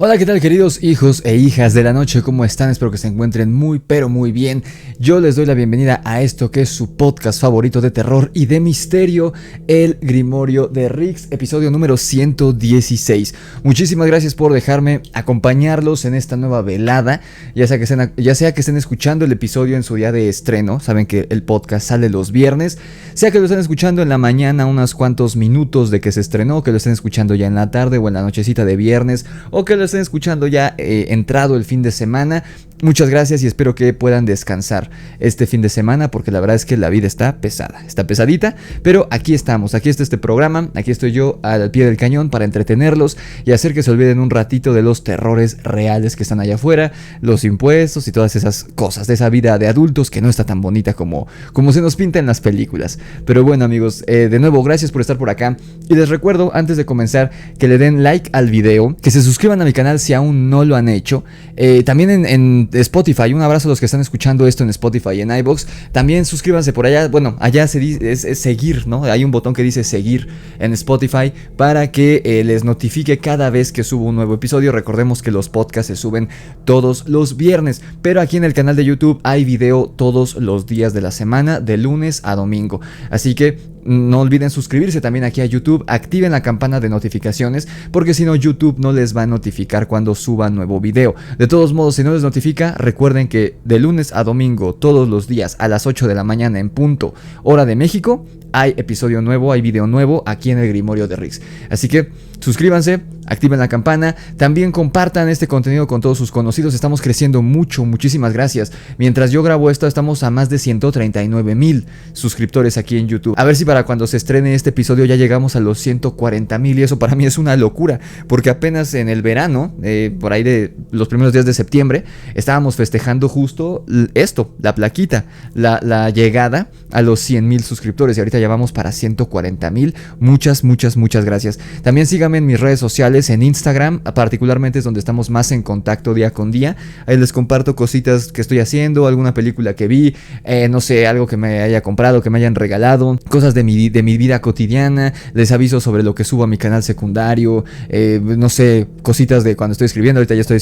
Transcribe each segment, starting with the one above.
Hola, ¿qué tal, queridos hijos e hijas de la noche? ¿Cómo están? Espero que se encuentren muy pero muy bien. Yo les doy la bienvenida a esto que es su podcast favorito de terror y de misterio, El Grimorio de Rix, episodio número 116. Muchísimas gracias por dejarme acompañarlos en esta nueva velada, ya sea que estén escuchando el episodio en su día de estreno. Saben que el podcast sale los viernes, sea que lo estén escuchando en la mañana, unos cuantos minutos de que se estrenó, que lo estén escuchando ya en la tarde o en la nochecita de viernes, o que lo estén escuchando ya entrado el fin de semana. Muchas gracias y espero que puedan descansar este fin de semana, porque la verdad es que la vida está pesada, está pesadita, pero aquí estamos, aquí está este programa, aquí estoy yo al pie del cañón para entretenerlos y hacer que se olviden un ratito de los terrores reales que están allá afuera, los impuestos y todas esas cosas, de esa vida de adultos que no está tan bonita como se nos pinta en las películas. Pero bueno, amigos, de nuevo gracias por estar por acá y les recuerdo antes de comenzar que le den like al video, que se suscriban a mi canal si aún no lo han hecho, también en Spotify, un abrazo a los que están escuchando esto en Spotify y en iVoox. También suscríbanse por allá, bueno, allá se dice, es seguir, ¿no? Hay un botón que dice seguir en Spotify para que les notifique cada vez que subo un nuevo episodio. Recordemos que los podcasts se suben todos los viernes, pero aquí en el canal de YouTube hay video todos los días de la semana, de lunes a domingo, así que no olviden suscribirse también aquí a YouTube, activen la campana de notificaciones, porque si no YouTube no les va a notificar cuando suba nuevo video. De todos modos, si no les notifica, recuerden que de lunes a domingo, todos los días a las 8 de la mañana en punto, hora de México, hay episodio nuevo, hay video nuevo aquí en el Grimorio de Rix. Así que suscríbanse, activen la campana, también compartan este contenido con todos sus conocidos. Estamos creciendo mucho, muchísimas gracias. Mientras yo grabo esto, estamos a más de 139,000 suscriptores aquí en YouTube. A ver si para cuando se estrene este episodio ya llegamos a los 140,000, y eso para mí es una locura, porque apenas en el verano, por ahí de los primeros días de septiembre, estábamos festejando justo esto, la plaquita, la llegada a los 100,000 suscriptores, y ahorita ya vamos para 140,000. Muchas gracias. También síganme en mis redes sociales, en Instagram particularmente es donde estamos más en contacto día con día. Ahí les comparto cositas que estoy haciendo, alguna película que vi, no sé, algo que me haya comprado, que me hayan regalado, cosas de mi vida cotidiana. Les aviso sobre lo que subo a mi canal secundario, no sé, cositas de cuando estoy escribiendo. Ahorita ya estoy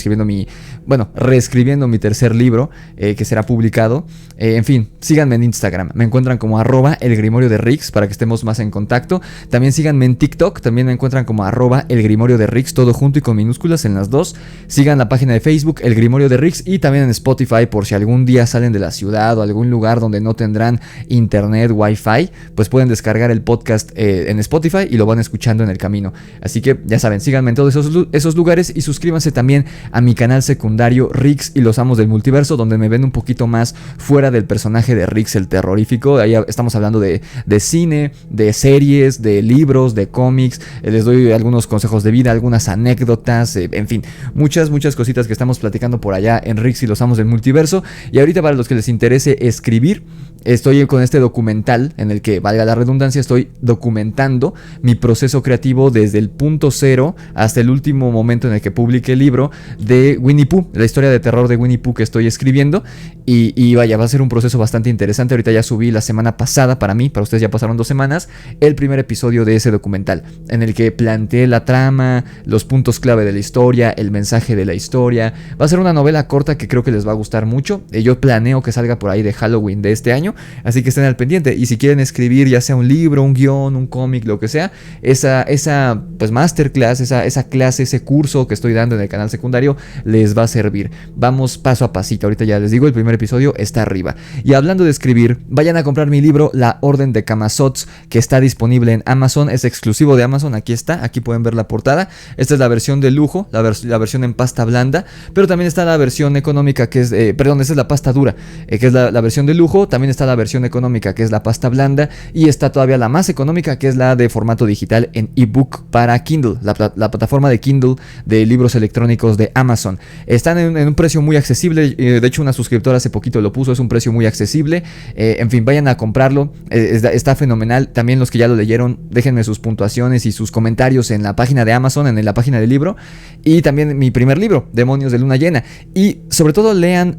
reescribiendo mi tercer libro, que será publicado. En fin, síganme en Instagram, me encuentran como @elgrimorioderix para que estemos más en contacto. También síganme en TikTok, también me encuentran como @elgrimorioderix, todo junto y con minúsculas en las dos. Sigan la página de Facebook, El Grimorio de Rix, y también en Spotify, por si algún día salen de la ciudad o algún lugar donde no tendrán internet, wifi, pues pueden descargar el podcast en Spotify y lo van escuchando en el camino. Así que ya saben, síganme en todos esos lugares y suscríbanse también a mi canal secundario Rix y los Amos del Multiverso, donde me ven un poquito más fuera del personaje de Rix el terrorífico. Ahí estamos hablando de cine, de series, de libros, de cómics. Les doy algunos consejos de vida, algunas anécdotas, en fin, muchas cositas que estamos platicando por allá en Rix y los Amos del Multiverso. Y ahorita, para los que les interese escribir, estoy con este documental en el que, valga la redundancia, estoy documentando mi proceso creativo desde el punto cero hasta el último momento en el que publique el libro de Winnie Pooh, la historia de terror de Winnie Pooh que estoy escribiendo. Y vaya, va a ser un proceso bastante interesante. Ahorita ya subí la semana pasada, para ustedes ya pasaron 2 semanas, el primer episodio de ese documental, en el que planteé la trama, los puntos clave de la historia, el mensaje de la historia. Va a ser una novela corta que creo que les va a gustar mucho. Yo planeo que salga por ahí de Halloween de este año, así que estén al pendiente. Y si quieren escribir ya sea un libro, un guión, un cómic, lo que sea, esa pues masterclass, esa clase, ese curso que estoy dando en el canal secundario les va a servir. Vamos paso a pasito. Ahorita ya les digo, el primer episodio está arriba. Y hablando de escribir, vayan a comprar mi libro La Orden de Camazotz, que está disponible en Amazon, es exclusivo de Amazon. Aquí está, aquí pueden ver la portada. Esta es la versión de lujo, la versión en pasta blanda, pero también está la versión económica, que es, esa es la pasta dura, que es la versión de lujo. También está la versión económica, que es la pasta blanda, y está todavía la más económica, que es la de formato digital en ebook para Kindle, la plataforma de Kindle de libros electrónicos de Amazon. Están en un precio muy accesible, de hecho una suscriptora hace poquito lo puso, es un precio muy accesible. En fin, vayan a comprarlo, está fenomenal. También los que ya lo leyeron, déjenme sus puntuaciones y sus comentarios en la página de Amazon, en la página del libro, y también mi primer libro, Demonios de Luna Llena. Y sobre todo lean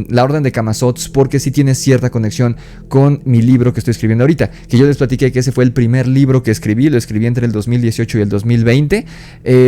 La Orden de Camazotz, porque sí tiene cierta conexión con mi libro que estoy escribiendo ahorita, que yo les platiqué que ese fue el primer libro que escribí, lo escribí entre el 2018 y el 2020,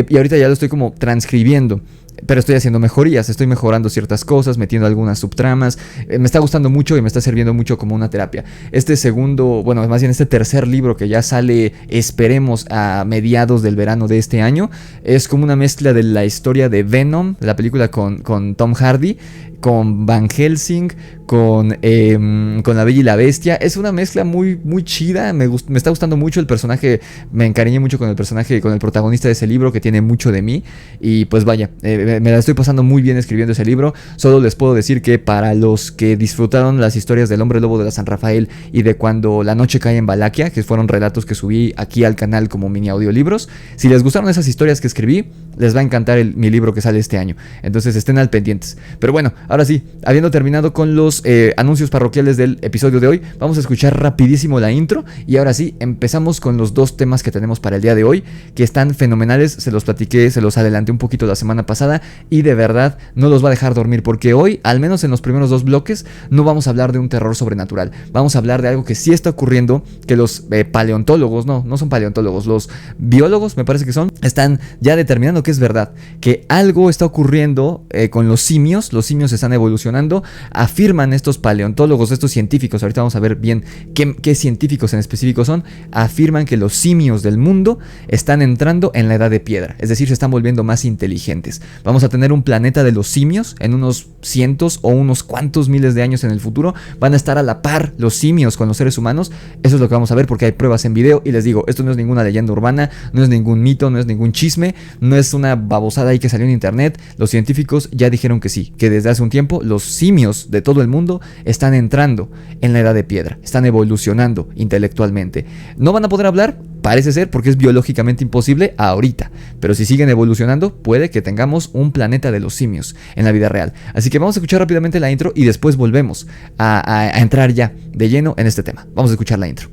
y ahorita ya lo estoy como transcribiendo. Pero estoy haciendo mejorías, estoy mejorando ciertas cosas, metiendo algunas subtramas. Me está gustando mucho y me está sirviendo mucho como una terapia. Este segundo, bueno, más bien este tercer libro que ya sale, esperemos, a mediados del verano de este año, es como una mezcla de la historia de Venom, la película con Tom Hardy, con Van Helsing, con La Bella y la Bestia. Es una mezcla muy, muy chida. Me está gustando mucho el personaje. Me encariñé mucho con el personaje, con el protagonista de ese libro, que tiene mucho de mí. Y pues vaya, me la estoy pasando muy bien escribiendo ese libro. Solo les puedo decir que para los que disfrutaron las historias del Hombre Lobo de la San Rafael y de Cuando la Noche Cae en Valaquia, que fueron relatos que subí aquí al canal como mini audiolibros, si les gustaron esas historias que escribí, les va a encantar mi libro que sale este año. Entonces estén al pendientes. Pero bueno, ahora sí, habiendo terminado con los anuncios parroquiales del episodio de hoy, vamos a escuchar rapidísimo la intro. Y ahora sí, empezamos con los dos temas que tenemos para el día de hoy, que están fenomenales. Se los platiqué, se los adelanté un poquito la semana pasada, y de verdad no los va a dejar dormir, porque hoy, al menos en los primeros dos bloques, no vamos a hablar de un terror sobrenatural. Vamos a hablar de algo que sí está ocurriendo, que los paleontólogos, no son paleontólogos, los biólogos, me parece que son, están ya determinando que es verdad, que algo está ocurriendo con los simios están evolucionando. Afirman estos paleontólogos, estos científicos, ahorita vamos a ver bien qué científicos en específico son, afirman que los simios del mundo están entrando en la edad de piedra, es decir, se están volviendo más inteligentes. Vamos a tener un planeta de los simios en unos cientos o unos cuantos miles de años en el futuro. Van a estar a la par los simios con los seres humanos. Eso es lo que vamos a ver, porque hay pruebas en video, y les digo, esto no es ninguna leyenda urbana, no es ningún mito, no es ningún chisme, no es una babosada ahí que salió en internet. Los científicos ya dijeron que sí, que desde hace un tiempo los simios de todo el mundo están entrando en la edad de piedra, están evolucionando intelectualmente. No van a poder hablar, parece ser, porque es biológicamente imposible ahorita, pero si siguen evolucionando, puede que tengamos un planeta de los simios en la vida real. Así que vamos a escuchar rápidamente la intro y después volvemos a entrar ya de lleno en este tema. Vamos a escuchar la intro.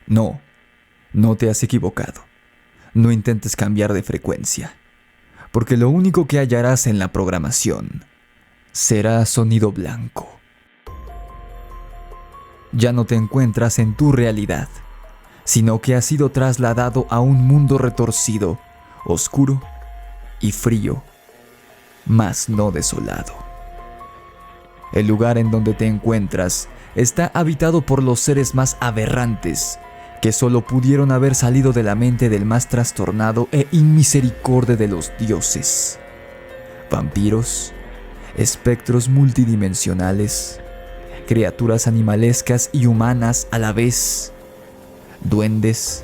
No te has equivocado. No intentes cambiar de frecuencia, porque lo único que hallarás en la programación será sonido blanco. Ya no te encuentras en tu realidad, sino que has sido trasladado a un mundo retorcido, oscuro y frío, mas no desolado. El lugar en donde te encuentras está habitado por los seres más aberrantes, que solo pudieron haber salido de la mente del más trastornado e inmisericorde de los dioses. Vampiros, espectros multidimensionales, criaturas animalescas y humanas a la vez, duendes,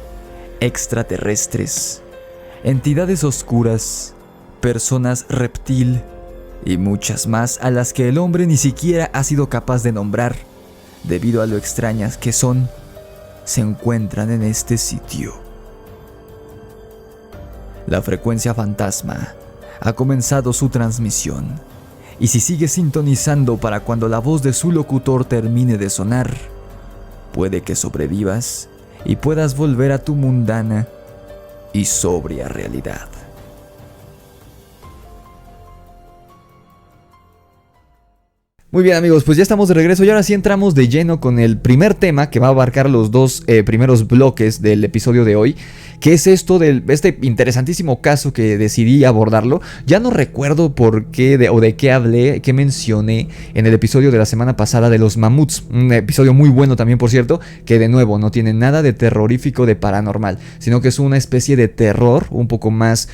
extraterrestres, entidades oscuras, personas reptil y muchas más a las que el hombre ni siquiera ha sido capaz de nombrar, debido a lo extrañas que son, se encuentran en este sitio. La frecuencia fantasma ha comenzado su transmisión, y si sigues sintonizando para cuando la voz de su locutor termine de sonar, puede que sobrevivas y puedas volver a tu mundana y sobria realidad. Muy bien, amigos, pues ya estamos de regreso y ahora sí entramos de lleno con el primer tema que va a abarcar los dos primeros bloques del episodio de hoy, que es esto de este interesantísimo caso que decidí abordarlo. Ya no recuerdo por qué o de qué hablé, qué mencioné en el episodio de la semana pasada de los mamuts, un episodio muy bueno también, por cierto, que de nuevo no tiene nada de terrorífico, de paranormal, sino que es una especie de terror un poco más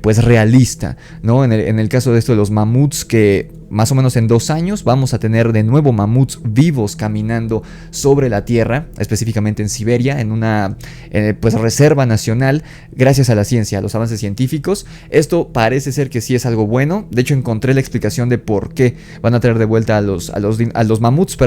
pues realista, ¿no? En el caso de esto de los mamuts, que más o menos en 2 años vamos a tener de nuevo mamuts vivos caminando sobre la Tierra, específicamente en Siberia, en una pues reserva nacional, gracias a la ciencia, a los avances científicos. Esto parece ser que sí es algo bueno. De hecho, encontré la explicación de por qué van a traer de vuelta a los mamuts,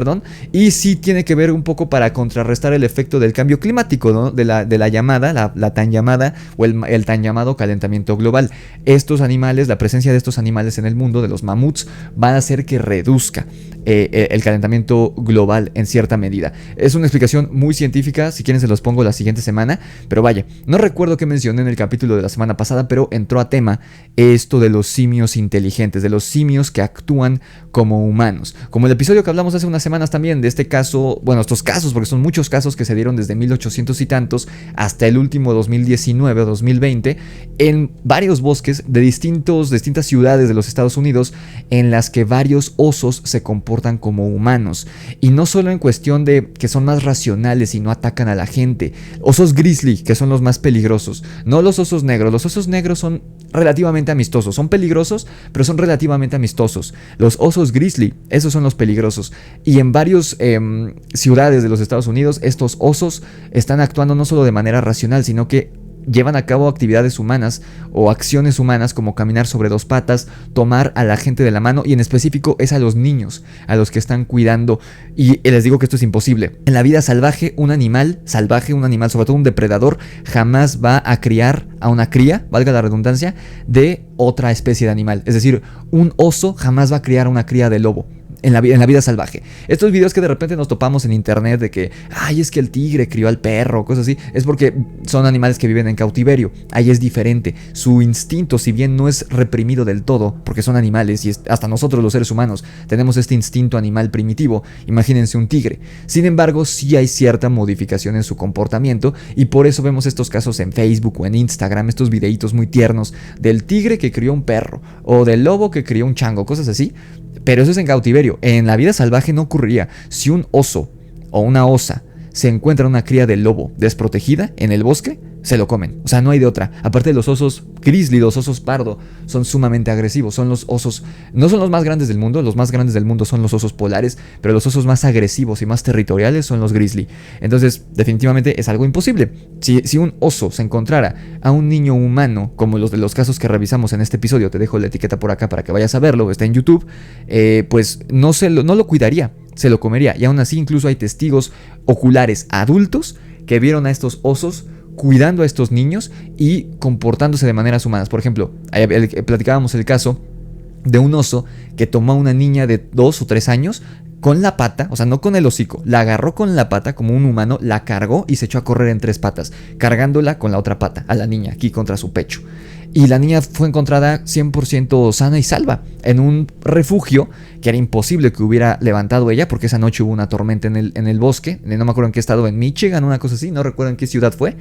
y sí tiene que ver un poco para contrarrestar el efecto del cambio climático, ¿no? de la llamada, la tan llamada, o el tan llamado calentamiento global. Estos animales, la presencia de estos animales en el mundo, de los mamuts, van a hacer que reduzca el calentamiento global en cierta medida. Es una explicación muy científica, si quieren se los pongo la siguiente semana, pero vaya, no recuerdo qué mencioné en el capítulo de la semana pasada, pero entró a tema esto de los simios inteligentes, de los simios que actúan como humanos. Como el episodio que hablamos hace unas semanas también de este caso, bueno, estos casos, porque son muchos casos que se dieron desde 1800 y tantos hasta el último 2019 o 2020, en varios bosques de distintas ciudades de los Estados Unidos, en las que varios osos se comportan como humanos, y no solo en cuestión de que son más racionales y no atacan a la gente. Osos grizzly, que son los más peligrosos, no los osos negros. Los osos negros son relativamente amistosos, son peligrosos, pero son relativamente amistosos. Los osos grizzly, esos son los peligrosos, y en varias ciudades de los Estados Unidos estos osos están actuando no solo de manera racional, sino que llevan a cabo actividades humanas o acciones humanas como caminar sobre dos patas, tomar a la gente de la mano, y en específico es a los niños a los que están cuidando. Y les digo que esto es imposible. En la vida salvaje, un animal salvaje, un animal, sobre todo un depredador, jamás va a criar a una cría, valga la redundancia, de otra especie de animal. Es decir, un oso jamás va a criar a una cría de lobo. En la vida salvaje. Estos videos que de repente nos topamos en internet de que, ay, es que el tigre crió al perro, cosas así, es porque son animales que viven en cautiverio. Ahí es diferente. Su instinto, si bien no es reprimido del todo, porque son animales y hasta nosotros los seres humanos tenemos este instinto animal primitivo, imagínense un tigre. Sin embargo, sí hay cierta modificación en su comportamiento, y por eso vemos estos casos en Facebook o en Instagram, estos videitos muy tiernos del tigre que crió un perro o del lobo que crió un chango, cosas así. Pero eso es en cautiverio. En la vida salvaje no ocurriría. Si un oso o una osa se encuentra una cría de lobo desprotegida en el bosque, se lo comen. O sea, no hay de otra. Aparte, los osos grizzly, los osos pardo, son sumamente agresivos. Son los osos, no son los más grandes del mundo. Los más grandes del mundo son los osos polares, pero los osos más agresivos y más territoriales son los grizzly. Entonces, definitivamente es algo imposible. Si un oso se encontrara a un niño humano, como los de los casos que revisamos en este episodio, te dejo la etiqueta por acá para que vayas a verlo, está en YouTube, pues no lo cuidaría, se lo comería. Y aún así, incluso hay testigos oculares adultos que vieron a estos osos cuidando a estos niños y comportándose de maneras humanas. Por ejemplo, platicábamos el caso de un oso que tomó a una niña de 2 o 3 años con la pata, o sea, no con el hocico, la agarró con la pata como un humano, la cargó y se echó a correr en 3 patas, cargándola con la otra pata a la niña aquí contra su pecho. Y la niña fue encontrada 100% sana y salva en un refugio que era imposible que hubiera levantado ella, porque esa noche hubo una tormenta en el bosque. No me acuerdo en qué estado, en Michigan, una cosa así, no recuerdo en qué ciudad fue.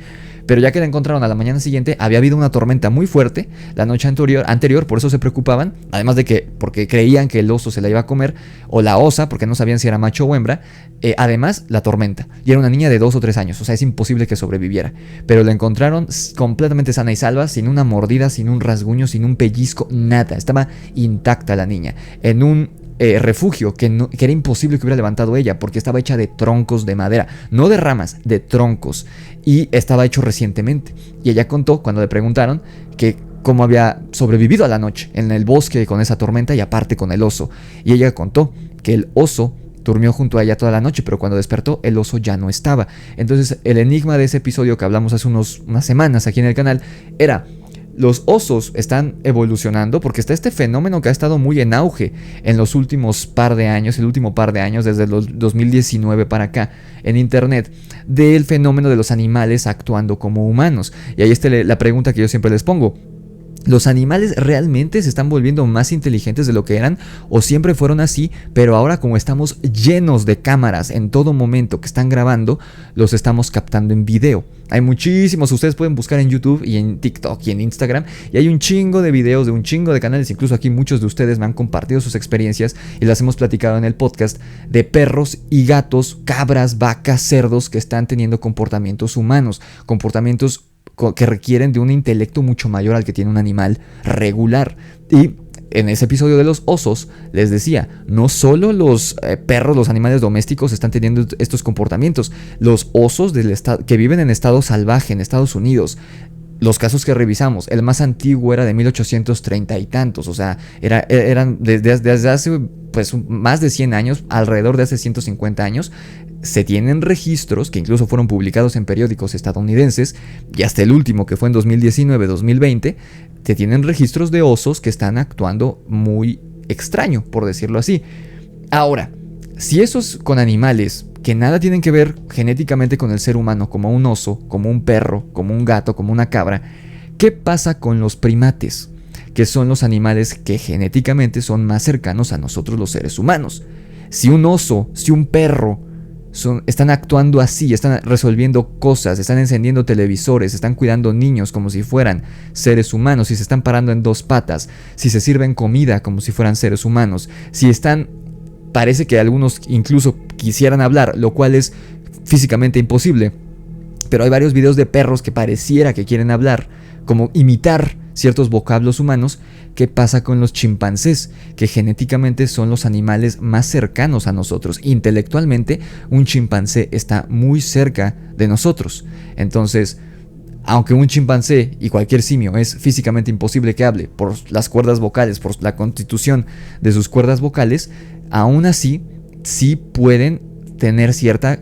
Pero ya que la encontraron a la mañana siguiente, había habido una tormenta muy fuerte la noche anterior, por eso se preocupaban. Además de que, porque creían que el oso se la iba a comer, o la osa, porque no sabían si era macho o hembra. Además, la tormenta. Y era una niña de 2 o 3 años, o sea, es imposible que sobreviviera. Pero la encontraron completamente sana y salva, sin una mordida, sin un rasguño, sin un pellizco, nada. Estaba intacta la niña, en un refugio que era imposible que hubiera levantado ella, porque estaba hecha de troncos de madera, no de ramas, de troncos, y estaba hecho recientemente. Y ella contó, cuando le preguntaron, que cómo había sobrevivido a la noche en el bosque con esa tormenta y aparte con el oso. Y ella contó que el oso durmió junto a ella toda la noche, pero cuando despertó el oso ya no estaba. Entonces el enigma de ese episodio que hablamos hace unas semanas aquí en el canal era: los osos están evolucionando porque está este fenómeno que ha estado muy en auge en los últimos par de años, desde el 2019 para acá, en internet, del fenómeno de los animales actuando como humanos. Y ahí está la pregunta que yo siempre les pongo: ¿los animales realmente se están volviendo más inteligentes de lo que eran? ¿O siempre fueron así, pero ahora, como estamos llenos de cámaras en todo momento que están grabando, los estamos captando en video? Hay muchísimos, ustedes pueden buscar en YouTube y en TikTok y en Instagram, y hay un chingo de videos de un chingo de canales. Incluso aquí muchos de ustedes me han compartido sus experiencias y las hemos platicado en el podcast, de perros y gatos, cabras, vacas, cerdos que están teniendo comportamientos humanos, comportamientos que requieren de un intelecto mucho mayor al que tiene un animal regular. Y en ese episodio de los osos les decía, no solo los perros, los animales domésticos están teniendo estos comportamientos. Los osos que viven en estado salvaje en Estados Unidos, los casos que revisamos, el más antiguo era de 1830 y tantos, o sea, eran desde hace pues más de 100 años, alrededor de hace 150 años. Se tienen registros que incluso fueron publicados en periódicos estadounidenses, y hasta el último, que fue en 2019-2020, se tienen registros de osos que están actuando muy extraño, por decirlo así. Ahora, si eso es con animales que nada tienen que ver genéticamente con el ser humano, como un oso, como un perro, como un gato, como una cabra, ¿qué pasa con los primates? Que son los animales que genéticamente son más cercanos a nosotros los seres humanos. Si un oso, si un perro están actuando así, están resolviendo cosas, están encendiendo televisores, están cuidando niños como si fueran seres humanos, si se están parando en dos patas, si se sirven comida como si fueran seres humanos, si están, parece que algunos incluso quisieran hablar, lo cual es físicamente imposible, pero hay varios videos de perros que pareciera que quieren hablar, como imitar ciertos vocablos humanos. ¿Qué pasa con los chimpancés? Que genéticamente son los animales más cercanos a nosotros. Intelectualmente, un chimpancé está muy cerca de nosotros. Entonces, aunque un chimpancé y cualquier simio es físicamente imposible que hable por las cuerdas vocales, por la constitución de sus cuerdas vocales, aún así, sí pueden tener cierta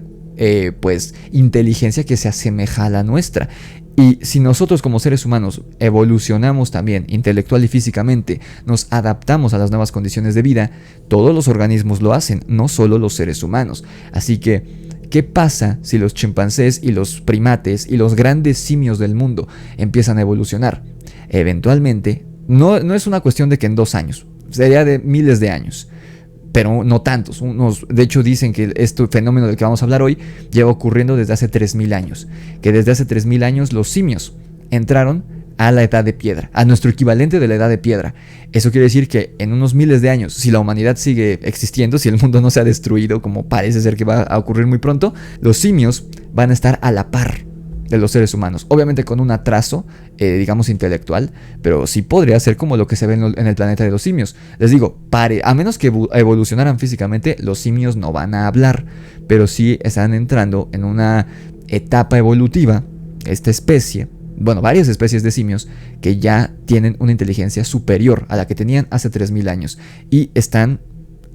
inteligencia que se asemeja a la nuestra. Y si nosotros como seres humanos evolucionamos también intelectual y físicamente, nos adaptamos a las nuevas condiciones de vida, todos los organismos lo hacen, no solo los seres humanos. Así que, ¿qué pasa si los chimpancés y los primates y los grandes simios del mundo empiezan a evolucionar? Eventualmente, no es una cuestión de que en 2 años, sería de miles de años. Pero no tantos. De hecho, dicen que este fenómeno del que vamos a hablar hoy lleva ocurriendo desde hace 3000 años. Que desde hace 3000 años los simios entraron a la edad de piedra, a nuestro equivalente de la edad de piedra. Eso quiere decir que en unos miles de años, si la humanidad sigue existiendo, si el mundo no se ha destruido, como parece ser que va a ocurrir muy pronto, los simios van a estar a la par de los seres humanos, obviamente con un atraso, digamos, intelectual, pero sí podría ser como lo que se ve en el planeta de los simios. Les digo, a menos que evolucionaran físicamente, los simios no van a hablar, pero sí están entrando en una etapa evolutiva, esta especie, bueno, varias especies de simios, que ya tienen una inteligencia superior a la que tenían hace 3000 años, y están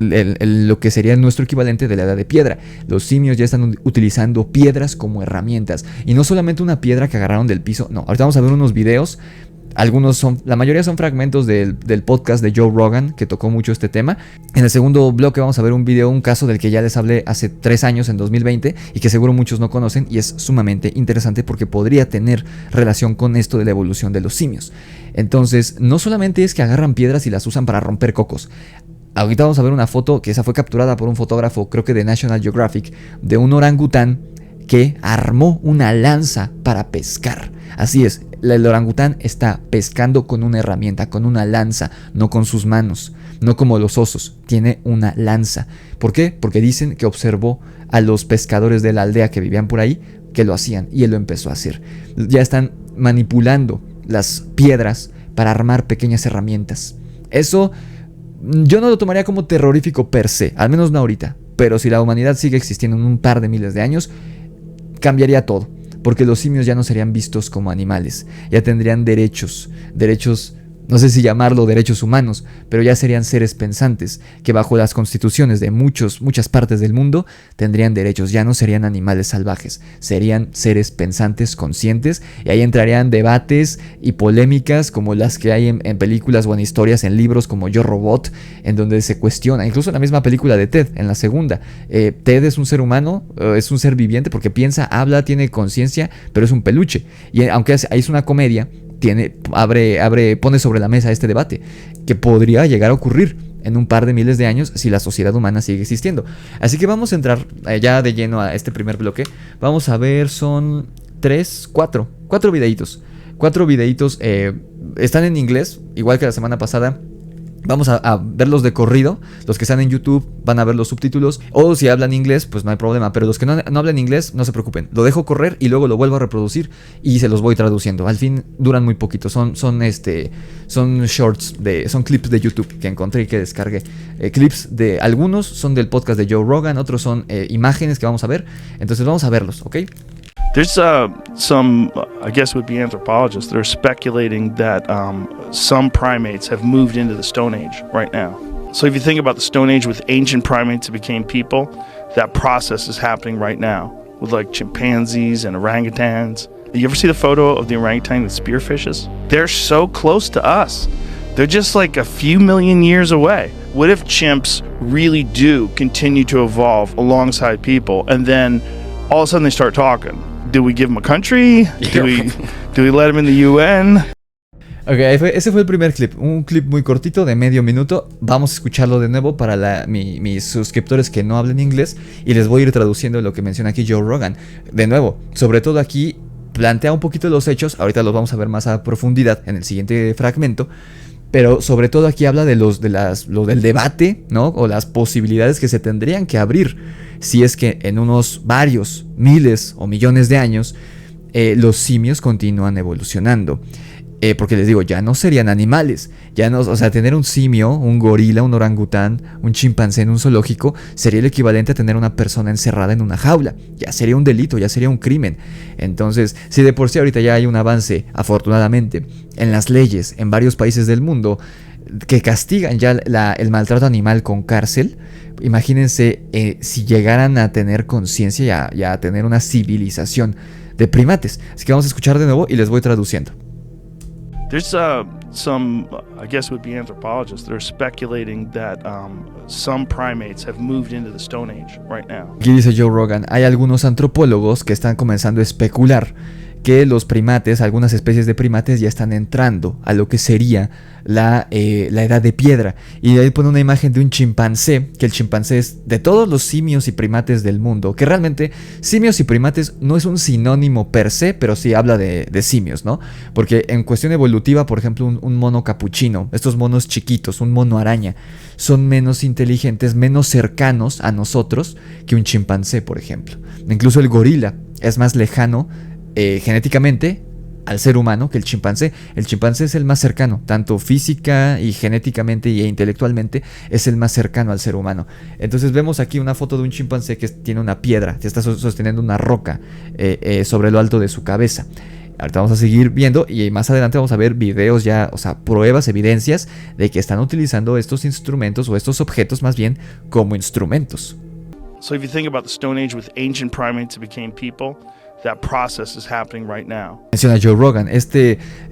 lo que sería nuestro equivalente de la edad de piedra. Los simios ya están utilizando piedras como herramientas, y no solamente una piedra que agarraron del piso, no. Ahorita vamos a ver unos videos. La mayoría son fragmentos del podcast de Joe Rogan, que tocó mucho este tema. En el segundo bloque vamos a ver un caso del que ya les hablé hace 3 años, en 2020, y que seguro muchos no conocen, y es sumamente interesante porque podría tener relación con esto de la evolución de los simios. Entonces, no solamente es que agarran piedras y las usan para romper cocos. Ahorita vamos a ver una foto que esa fue capturada por un fotógrafo, creo que de National Geographic, de un orangután que armó una lanza para pescar. Así es, el orangután está pescando con una herramienta, con una lanza, no con sus manos, no como los osos, tiene una lanza. ¿Por qué? Porque dicen que observó a los pescadores de la aldea que vivían por ahí, que lo hacían, y él lo empezó a hacer. Ya están manipulando las piedras para armar pequeñas herramientas. Eso yo no lo tomaría como terrorífico per se, al menos no ahorita, pero si la humanidad sigue existiendo en un par de miles de años, cambiaría todo, porque los simios ya no serían vistos como animales, ya tendrían derechos, no sé si llamarlo derechos humanos, pero ya serían seres pensantes, que bajo las constituciones de muchas partes del mundo tendrían derechos, ya no serían animales salvajes, serían seres pensantes, conscientes, y ahí entrarían debates y polémicas como las que hay en películas o en historias, en libros como Yo Robot, en donde se cuestiona, incluso en la misma película de Ted, en la segunda, Ted es un ser humano, es un ser viviente porque piensa, habla, tiene conciencia, pero es un peluche, y aunque ahí es una comedia, pone sobre la mesa este debate que podría llegar a ocurrir en un par de miles de años si la sociedad humana sigue existiendo. Así que vamos a entrar ya de lleno a este primer bloque. Vamos a ver, son 4 videitos. 4 videitos, están en inglés, igual que la semana pasada. Vamos a verlos de corrido. Los que están en YouTube van a ver los subtítulos. O si hablan inglés, pues no hay problema. Pero los que no hablan inglés, no se preocupen. Lo dejo correr y luego lo vuelvo a reproducir y se los voy traduciendo. Al fin duran muy poquito. Son shorts, son clips de YouTube que encontré y que descargué. Clips de algunos son del podcast de Joe Rogan. Otros son imágenes que vamos a ver. Entonces vamos a verlos, ¿ok? There's some, I guess would be anthropologists, that are speculating that some primates have moved into the Stone Age right now. So if you think about the Stone Age with ancient primates that became people, that process is happening right now with like chimpanzees and orangutans. You ever see the photo of the orangutan with spearfishes? They're so close to us. They're just like a few million years away. What if chimps really do continue to evolve alongside people, and then all of a sudden they start talking? Do we give them a country? Do we let them in the UN? Ok, ese fue el primer clip, un clip muy cortito de medio minuto. Vamos a escucharlo de nuevo para mis suscriptores que no hablen inglés, y les voy a ir traduciendo lo que menciona aquí Joe Rogan. De nuevo, sobre todo aquí plantea un poquito los hechos, ahorita los vamos a ver más a profundidad en el siguiente fragmento, pero sobre todo aquí habla de lo del debate, ¿no? O las posibilidades que se tendrían que abrir si es que en unos varios miles o millones de años los simios continúan evolucionando. Porque les digo, ya no serían animales, ya no, o sea, tener un simio, un gorila, un orangután, un chimpancé en un zoológico sería el equivalente a tener una persona encerrada en una jaula. Ya sería un delito, ya sería un crimen. Entonces, si de por sí ahorita ya hay un avance, afortunadamente, en las leyes en varios países del mundo que castigan ya el maltrato animal con cárcel, imagínense si llegaran a tener conciencia y a tener una civilización de primates. Así que vamos a escuchar de nuevo y les voy traduciendo. There's some, I guess would be anthropologists, that are speculating that some primates have moved into the Stone Age right now. Aquí dice Joe Rogan, hay algunos antropólogos que están comenzando a especular que los primates, algunas especies de primates ya están entrando a lo que sería la edad de piedra. Y ahí pone una imagen de un chimpancé, que el chimpancé es de todos los simios y primates del mundo, que realmente simios y primates no es un sinónimo per se, pero sí habla de simios, ¿no? Porque en cuestión evolutiva, por ejemplo, un mono capuchino, estos monos chiquitos, un mono araña, son menos inteligentes, menos cercanos a nosotros que un chimpancé, por ejemplo. Incluso el gorila es más lejano genéticamente al ser humano que el chimpancé. El chimpancé es el más cercano, tanto física y genéticamente e intelectualmente es el más cercano al ser humano. Entonces vemos aquí una foto de un chimpancé que tiene una piedra, que está sosteniendo una roca sobre lo alto de su cabeza. Ahorita vamos a seguir viendo y más adelante vamos a ver videos ya, o sea, pruebas, evidencias de que están utilizando estos instrumentos o estos objetos más bien como instrumentos. So if you think about the Stone Age with ancient primates that became people, that process is happening right now. Menciona Joe Rogan,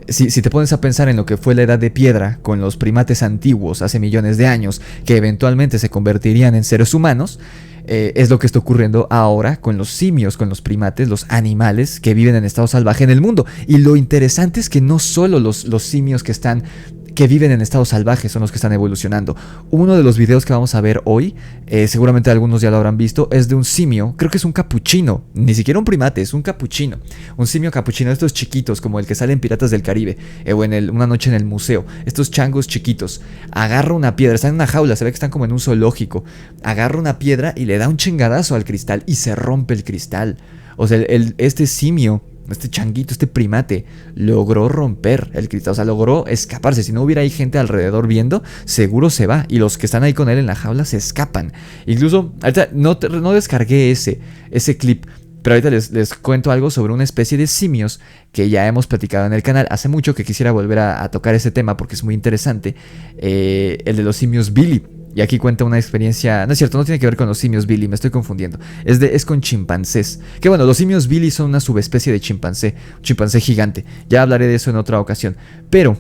si te pones a pensar en lo que fue la edad de piedra con los primates antiguos hace millones de años, que eventualmente se convertirían en seres humanos, es lo que está ocurriendo ahora con los simios, con los primates, los animales que viven en estado salvaje en el mundo. Y lo interesante es que no solo los simios que viven en estado salvaje son los que están evolucionando. Uno de los videos que vamos a ver hoy, seguramente algunos ya lo habrán visto, es de un simio, creo que es un capuchino, ni siquiera un primate, es un capuchino. Un simio capuchino, estos chiquitos, como el que sale en Piratas del Caribe, o en Una noche en el museo, estos changos chiquitos. Agarra una piedra, están en una jaula, se ve que están como en un zoológico. Agarra una piedra y le da un chingadazo al cristal y se rompe el cristal. O sea, este simio, este changuito, este primate, logró romper el cristal, o sea, logró escaparse. Si no hubiera ahí gente alrededor viendo, seguro se va. Y los que están ahí con él en la jaula se escapan. Incluso, ahorita no descargué ese clip, pero ahorita les cuento algo sobre una especie de simios que ya hemos platicado en el canal. Hace mucho que quisiera volver a tocar ese tema porque es muy interesante. El de los simios Billy. Y aquí cuenta una experiencia, no es cierto, no tiene que ver con los simios Billy, me estoy confundiendo. Es con chimpancés. Que bueno, los simios Billy son una subespecie de chimpancé, un chimpancé gigante. Ya hablaré de eso en otra ocasión. Pero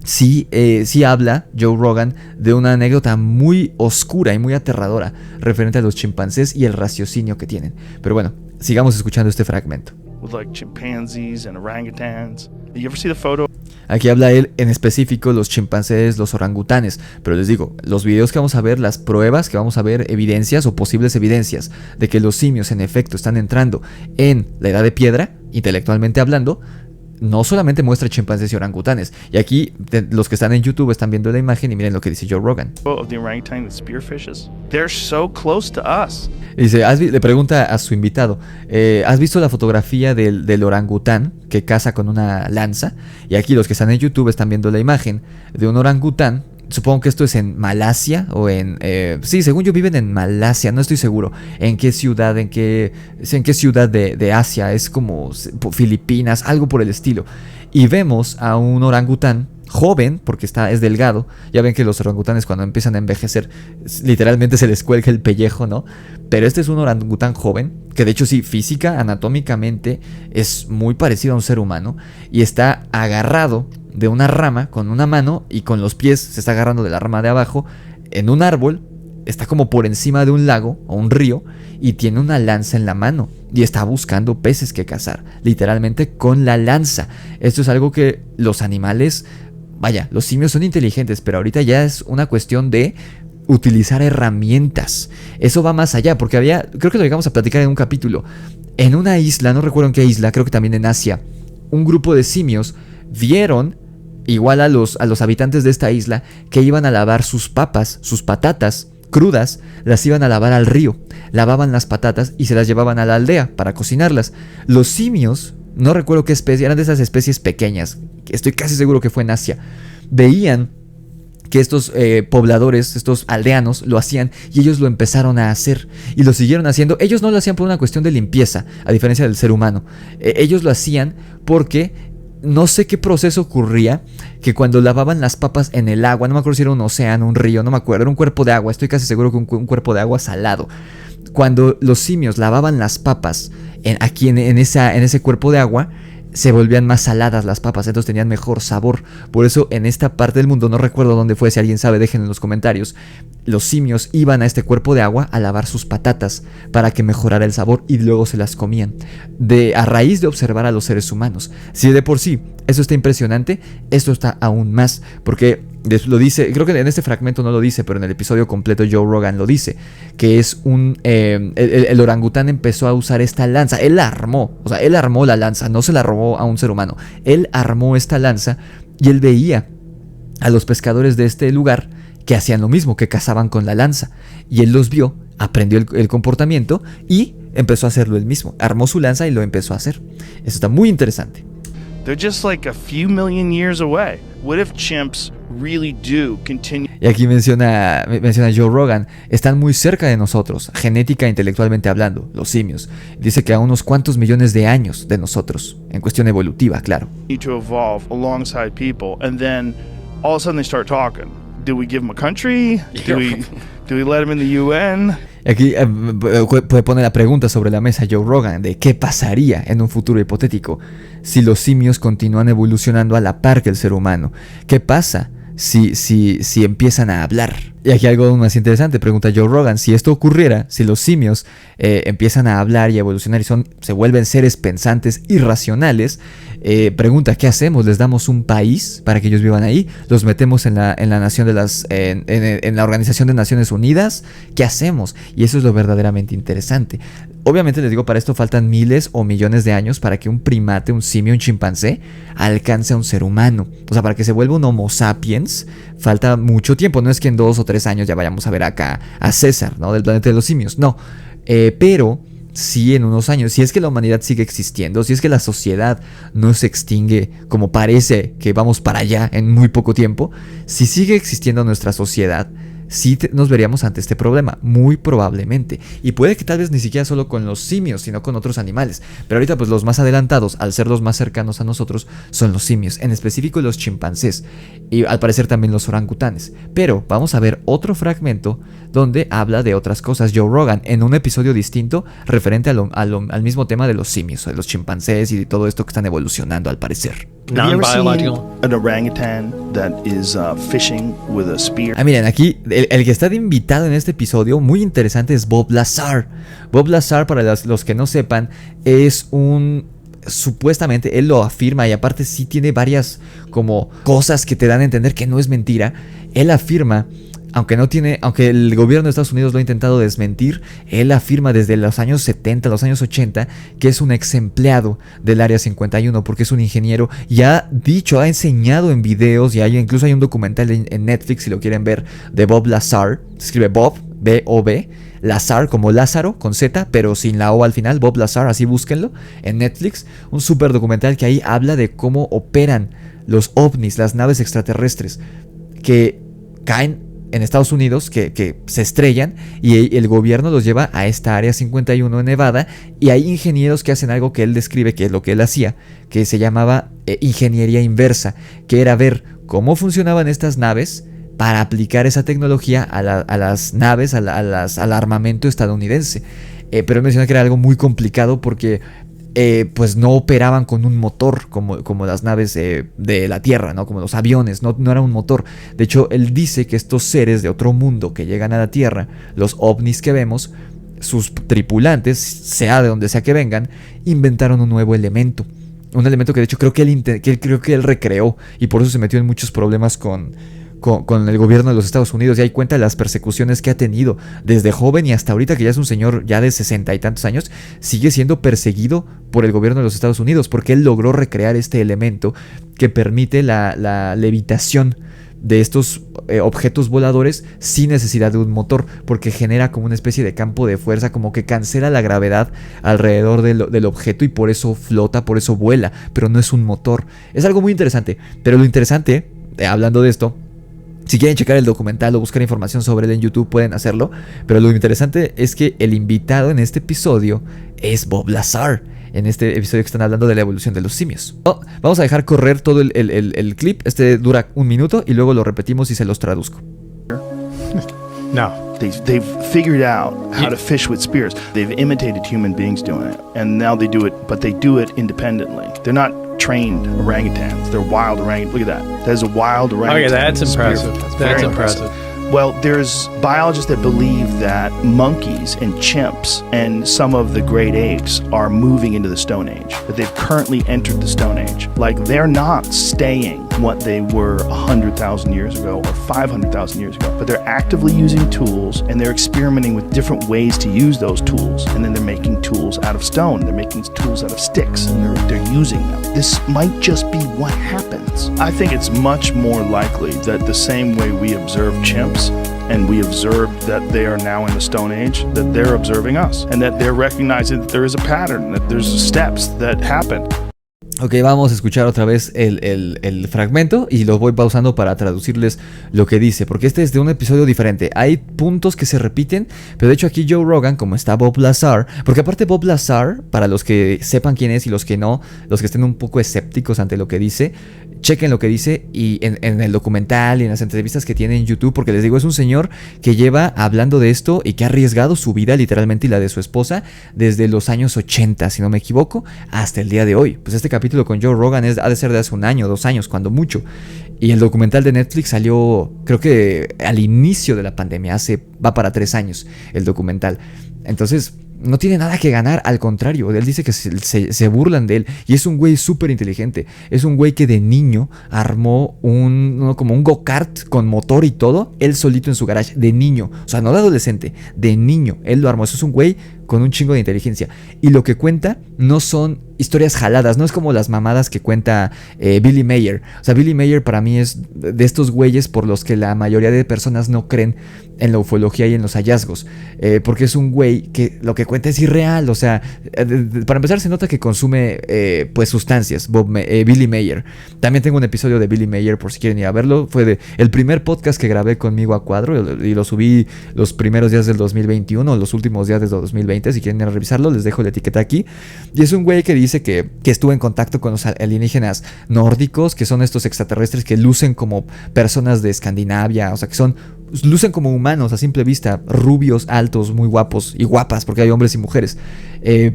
sí habla Joe Rogan de una anécdota muy oscura y muy aterradora referente a los chimpancés y el raciocinio que tienen. Pero bueno, sigamos escuchando este fragmento. With like chimpanzees and orangutans. You ever see the photo? Aquí habla él en específico los chimpancés, los orangutanes. Pero les digo, los videos que vamos a ver, las pruebas que vamos a ver, evidencias o posibles evidencias de que los simios en efecto están entrando en la edad de piedra, intelectualmente hablando, no solamente muestra chimpancés y orangutanes. Y aquí los que están en YouTube están viendo la imagen y miren lo que dice Joe Rogan. Of the orangutan that spearfishes. They're so close to us. Dice, le pregunta a su invitado, ¿has visto la fotografía del orangután que caza con una lanza? Y aquí los que están en YouTube están viendo la imagen de un orangután. Supongo que esto es en Malasia o sí, según yo viven en Malasia, no estoy seguro en qué ciudad, en qué ciudad de Asia, es como Filipinas, algo por el estilo. Y vemos a un orangután joven, porque es delgado. Ya ven que los orangutanes cuando empiezan a envejecer literalmente se les cuelga el pellejo, ¿no? Pero este es un orangután joven, que de hecho sí, física, anatómicamente es muy parecido a un ser humano, y está agarrado de una rama con una mano y con los pies se está agarrando de la rama de abajo en un árbol, está como por encima de un lago o un río y tiene una lanza en la mano y está buscando peces que cazar, literalmente con la lanza. Esto es algo que los animales, vaya, los simios son inteligentes, pero ahorita ya es una cuestión de utilizar herramientas. Eso va más allá, porque creo que lo llegamos a platicar en un capítulo. En una isla, no recuerdo en qué isla, creo que también en Asia, un grupo de simios vieron, igual a los habitantes de esta isla, que iban a lavar sus papas, sus patatas crudas, las iban a lavar al río, lavaban las patatas y se las llevaban a la aldea para cocinarlas. Los simios, no recuerdo qué especie, eran de esas especies pequeñas, estoy casi seguro que fue en Asia, veían que estos pobladores, estos aldeanos lo hacían y ellos lo empezaron a hacer y lo siguieron haciendo. Ellos no lo hacían por una cuestión de limpieza, a diferencia del ser humano. Ellos lo hacían porque no sé qué proceso ocurría, que cuando lavaban las papas en el agua, no me acuerdo si era un océano, un río, no me acuerdo, era un cuerpo de agua, estoy casi seguro que un cuerpo de agua salado. Cuando los simios lavaban las papas en ese cuerpo de agua, se volvían más saladas las papas, entonces tenían mejor sabor. Por eso en esta parte del mundo, no recuerdo dónde fue, si alguien sabe déjenlo en los comentarios, los simios iban a este cuerpo de agua a lavar sus patatas para que mejorara el sabor y luego se las comían, a raíz de observar a los seres humanos. Si de por sí eso está impresionante, esto está aún más, porque lo dice, creo que en este fragmento no lo dice, pero en el episodio completo Joe Rogan lo dice, que es el orangután empezó a usar esta lanza, él armó la lanza, no se la robó a un ser humano, él armó esta lanza y él veía a los pescadores de este lugar que hacían lo mismo, que cazaban con la lanza, y él los vio, aprendió el comportamiento y empezó a hacerlo él mismo, armó su lanza y lo empezó a hacer. Eso está muy interesante. They're just like a few million years away. What if chimps really do continue? Y aquí menciona Joe Rogan, están muy cerca de nosotros, genética e intelectualmente hablando, los simios. Dice que a unos cuantos millones de años de nosotros, en cuestión evolutiva, claro. To evolve alongside people, and then all of a sudden they start talking. Do we give them a country? Do we let them in the UN? Aquí puede poner la pregunta sobre la mesa Joe Rogan de qué pasaría en un futuro hipotético si los simios continúan evolucionando a la par que el ser humano. ¿Qué pasa si empiezan a hablar? Y aquí algo más interesante, pregunta Joe Rogan, si esto ocurriera, si los simios empiezan a hablar y a evolucionar y se vuelven seres pensantes irracionales, pregunta, ¿qué hacemos? ¿Les damos un país para que ellos vivan ahí? ¿Los metemos en la nación en la Organización de Naciones Unidas? ¿Qué hacemos? Y eso es lo verdaderamente interesante. Obviamente les digo, para esto faltan miles o millones de años para que un primate, un simio, un chimpancé alcance a un ser humano. O sea, para que se vuelva un Homo sapiens falta mucho tiempo. No es que en 2 o 3 años ya vayamos a ver acá a César, ¿no? Del planeta de los simios. No, pero sí en unos años, si es que la humanidad sigue existiendo, si es que la sociedad no se extingue como parece que vamos para allá en muy poco tiempo, si sigue existiendo nuestra sociedad, sí nos veríamos ante este problema, muy probablemente. Y puede que tal vez ni siquiera solo con los simios, sino con otros animales. Pero ahorita pues los más adelantados, al ser los más cercanos a nosotros, son los simios, en específico los chimpancés. Y al parecer también los orangutanes. Pero vamos a ver otro fragmento donde habla de otras cosas Joe Rogan, en un episodio distinto referente al mismo tema de los simios, de los chimpancés y de todo esto que están evolucionando al parecer. Non-biological. An orangutan that is fishing with a spear. Miren, aquí el que está de invitado en este episodio, muy interesante, es Bob Lazar. Bob Lazar, para los que no sepan, es supuestamente, él lo afirma y aparte sí tiene varias como cosas que te dan a entender que no es mentira. Él afirma, aunque el gobierno de Estados Unidos lo ha intentado desmentir, él afirma desde los años 70, los años 80, que es un ex empleado del Área 51 porque es un ingeniero y ha enseñado en videos y incluso hay un documental en Netflix, si lo quieren ver, de Bob Lazar. Se escribe Bob, B-O-B, Lazar como Lázaro con Z, pero sin la O al final, Bob Lazar, así búsquenlo en Netflix. Un súper documental que ahí habla de cómo operan los ovnis, las naves extraterrestres que caen en Estados Unidos, que se estrellan y el gobierno los lleva a esta Área 51 en Nevada y hay ingenieros que hacen algo que él describe que es lo que él hacía, que se llamaba ingeniería inversa, que era ver cómo funcionaban estas naves para aplicar esa tecnología a las naves, al armamento estadounidense. Pero él menciona que era algo muy complicado porque pues no operaban con un motor como las naves de la Tierra, ¿no? Como los aviones, no era un motor. De hecho, él dice que estos seres de otro mundo que llegan a la Tierra, los ovnis que vemos, sus tripulantes, sea de donde sea que vengan, inventaron un nuevo elemento. Un elemento que de hecho creo que él recreó, y por eso se metió en muchos problemas con el gobierno de los Estados Unidos. Y hay cuenta de las persecuciones que ha tenido desde joven y hasta ahorita, que ya es un señor ya de 60 y tantos años, sigue siendo perseguido por el gobierno de los Estados Unidos porque él logró recrear este elemento que permite la levitación de estos objetos voladores sin necesidad de un motor, porque genera como una especie de campo de fuerza, como que cancela la gravedad alrededor del objeto, y por eso flota, por eso vuela, pero no es un motor. Es algo muy interesante, pero lo interesante, hablando de esto, si quieren checar el documental o buscar información sobre él en YouTube, pueden hacerlo. Pero lo interesante es que el invitado en este episodio es Bob Lazar. En este episodio que están hablando de la evolución de los simios. Vamos a dejar correr todo el clip. Este dura 1 minuto y luego lo repetimos y se los traduzco. No. They've figured out how to fish with spears. They've imitated human beings doing it. And now they do it, but they do it independently. They're not trained orangutans. They're wild orangutans. Look at that. That is a wild orangutan. Okay, that's impressive. That's impressive. Well, there's biologists that believe that monkeys and chimps and some of the great apes are moving into the Stone Age, that they've currently entered the Stone Age. Like, they're not staying what they were 100,000 years ago or 500,000 years ago, but they're actively using tools, and they're experimenting with different ways to use those tools, and then they're making tools out of stone, they're making tools out of sticks, and they're using them. This might just be what happens. I think it's much more likely that the same way we observe chimps, and we observed that they are now in the Stone Age, that they're observing us, and that they're recognizing that there is a pattern, that there's steps that happen. Ok, vamos a escuchar otra vez el fragmento y lo voy pausando para traducirles lo que dice, porque este es de un episodio diferente. Hay puntos que se repiten, pero de hecho aquí Joe Rogan, como está Bob Lazar, porque aparte Bob Lazar, para los que sepan quién es y los que no, los que estén un poco escépticos ante lo que dice, chequen lo que dice y en el documental y en las entrevistas que tiene en YouTube, porque les digo, es un señor que lleva hablando de esto y que ha arriesgado su vida literalmente y la de su esposa desde los años 80, si no me equivoco, hasta el día de hoy. Pues este capítulo con Joe Rogan ha de ser de hace 1 año, 2 años, cuando mucho. Y el documental de Netflix salió, creo que al inicio de la pandemia, va para 3 años el documental. Entonces, no tiene nada que ganar, al contrario, él dice que se burlan de él, y es un güey súper inteligente. Es un güey que de niño armó como un go-kart con motor y todo, él solito en su garage, de niño, o sea, no de adolescente, de niño, él lo armó. Eso es un güey con un chingo de inteligencia, y lo que cuenta no son historias jaladas, no es como las mamadas que cuenta Billy Mayer. O sea, Billy Mayer para mí es de estos güeyes por los que la mayoría de personas no creen en la ufología y en los hallazgos, porque es un güey que lo que cuenta es irreal. O sea, para empezar, se nota que consume pues sustancias, Billy Mayer. También tengo un episodio de Billy Mayer por si quieren ir a verlo. Fue el primer podcast que grabé conmigo a cuadro, y lo subí los primeros días del 2021, los últimos días del 2020. Si quieren ir a revisarlo, les dejo la etiqueta aquí. Y es un güey que dice que estuvo en contacto con los alienígenas nórdicos, que son estos extraterrestres que lucen como personas de Escandinavia, o sea, que lucen como humanos a simple vista, rubios, altos, muy guapos y guapas, porque hay hombres y mujeres.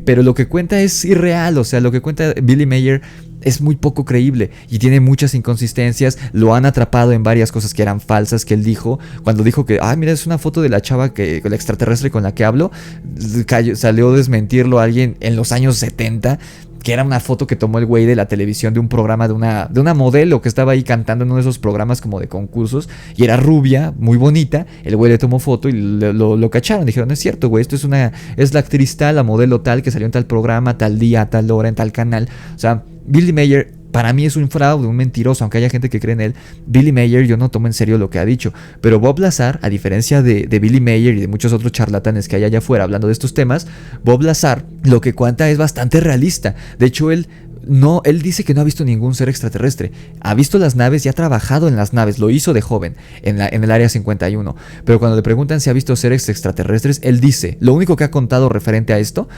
Pero lo que cuenta es irreal. O sea, lo que cuenta Billy Mayer es muy poco creíble y tiene muchas inconsistencias. Lo han atrapado en varias cosas que eran falsas que él dijo. Cuando dijo que, mira, es una foto de la chava, la extraterrestre con la que hablo, salió a desmentirlo a alguien en los años 70, que era una foto que tomó el güey de la televisión de un programa de una modelo que estaba ahí cantando en uno de esos programas como de concursos, y era rubia, muy bonita. El güey le tomó foto y lo cacharon. Dijeron, no es cierto, güey, esto es la actriz tal, la modelo tal, que salió en tal programa, tal día, tal hora, en tal canal. O sea, Billy Mayer para mí es un fraude, un mentiroso, aunque haya gente que cree en él. Billy Mayer yo no tomo en serio lo que ha dicho, pero Bob Lazar, a diferencia de Billy Mayer y de muchos otros charlatanes que hay allá afuera hablando de estos temas, Bob Lazar lo que cuenta es bastante realista. De hecho, él dice que no ha visto ningún ser extraterrestre. Ha visto las naves y ha trabajado en las naves. Lo hizo de joven en el Área 51. Pero cuando le preguntan si ha visto seres extraterrestres, él dice, lo único que ha contado referente a esto,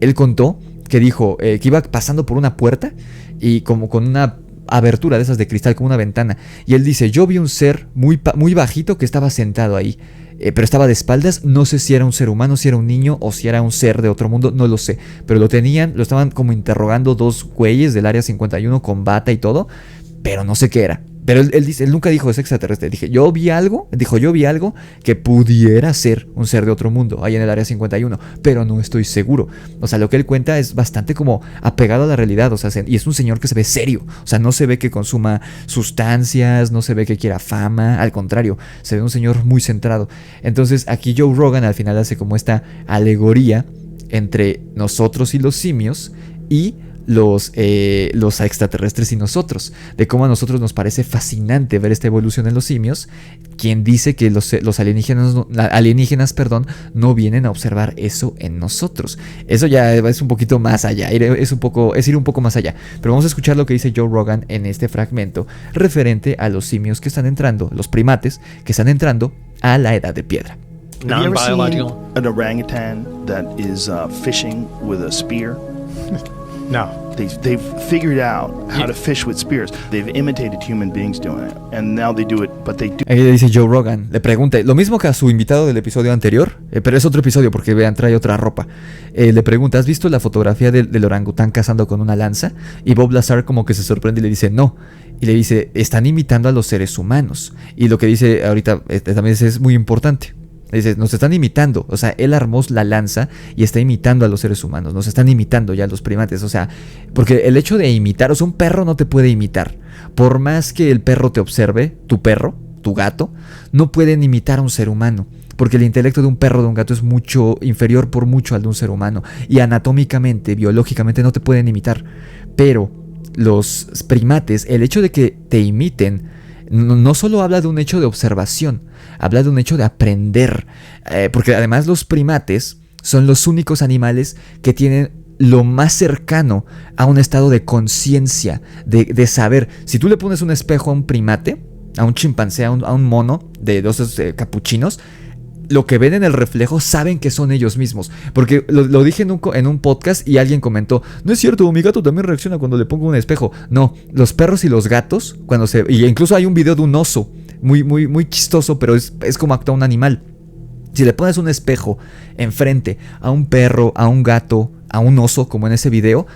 él contó que dijo que iba pasando por una puerta y como con una abertura de esas de cristal, como una ventana. Y él dice, yo vi un ser muy bajito que estaba sentado ahí. pero estaba de espaldas. No sé si era un ser humano, si era un niño o si era un ser de otro mundo, no lo sé. Pero lo estaban como interrogando dos güeyes del Área 51 con bata y todo, pero no sé qué era. Pero él nunca dijo es extraterrestre. Yo vi algo que pudiera ser un ser de otro mundo ahí en el Área 51, pero no estoy seguro. O sea, lo que él cuenta es bastante como apegado a la realidad. O sea, y es un señor que se ve serio. O sea, no se ve que consuma sustancias, no se ve que quiera fama. Al contrario, se ve un señor muy centrado. Entonces, aquí Joe Rogan al final hace como esta alegoría entre nosotros y los simios y los extraterrestres y nosotros, de cómo a nosotros nos parece fascinante ver esta evolución en los simios. Quien dice que los alienígenas no vienen a observar eso en nosotros. Eso ya es un poquito más allá, es ir un poco más allá. Pero vamos a escuchar lo que dice Joe Rogan en este fragmento referente a los simios que están entrando, los primates que están entrando a la edad de piedra. Have you ever seen Non-biological. an orangutan that is fishing with a spear? No. They've figured out how to fish with spears. They've imitated human beings doing it, and now they do it, but they do. Ahí le dice Joe Rogan, le pregunta, lo mismo que a su invitado del episodio anterior, pero es otro episodio porque vean, trae otra ropa. Le pregunta, ¿has visto la fotografía del orangután cazando con una lanza? Y Bob Lazar como que se sorprende y le dice, no. Y le dice, están imitando a los seres humanos. Y lo que dice ahorita también es muy importante. Dice, nos están imitando, o sea, él armó la lanza y está imitando a los seres humanos, nos están imitando ya los primates, o sea, porque el hecho de imitar, o sea, un perro no te puede imitar, por más que el perro te observe, tu perro, tu gato, no pueden imitar a un ser humano, porque el intelecto de un perro o de un gato es mucho inferior por mucho al de un ser humano, y anatómicamente, biológicamente no te pueden imitar, pero los primates, el hecho de que te imiten, no solo habla de un hecho de observación, habla de un hecho de aprender, porque además los primates son los únicos animales que tienen lo más cercano a un estado de conciencia, de saber. Si tú le pones un espejo a un primate, a un chimpancé, a un mono de dos capuchinos, lo que ven en el reflejo saben que son ellos mismos. Porque lo dije en un podcast y alguien comentó, no es cierto, mi gato también reacciona cuando le pongo un espejo. No, los perros y los gatos, y incluso hay un video de un oso, muy chistoso, pero es como actúa un animal. Si le pones un espejo enfrente a un perro, a un gato, a un oso, como en ese video,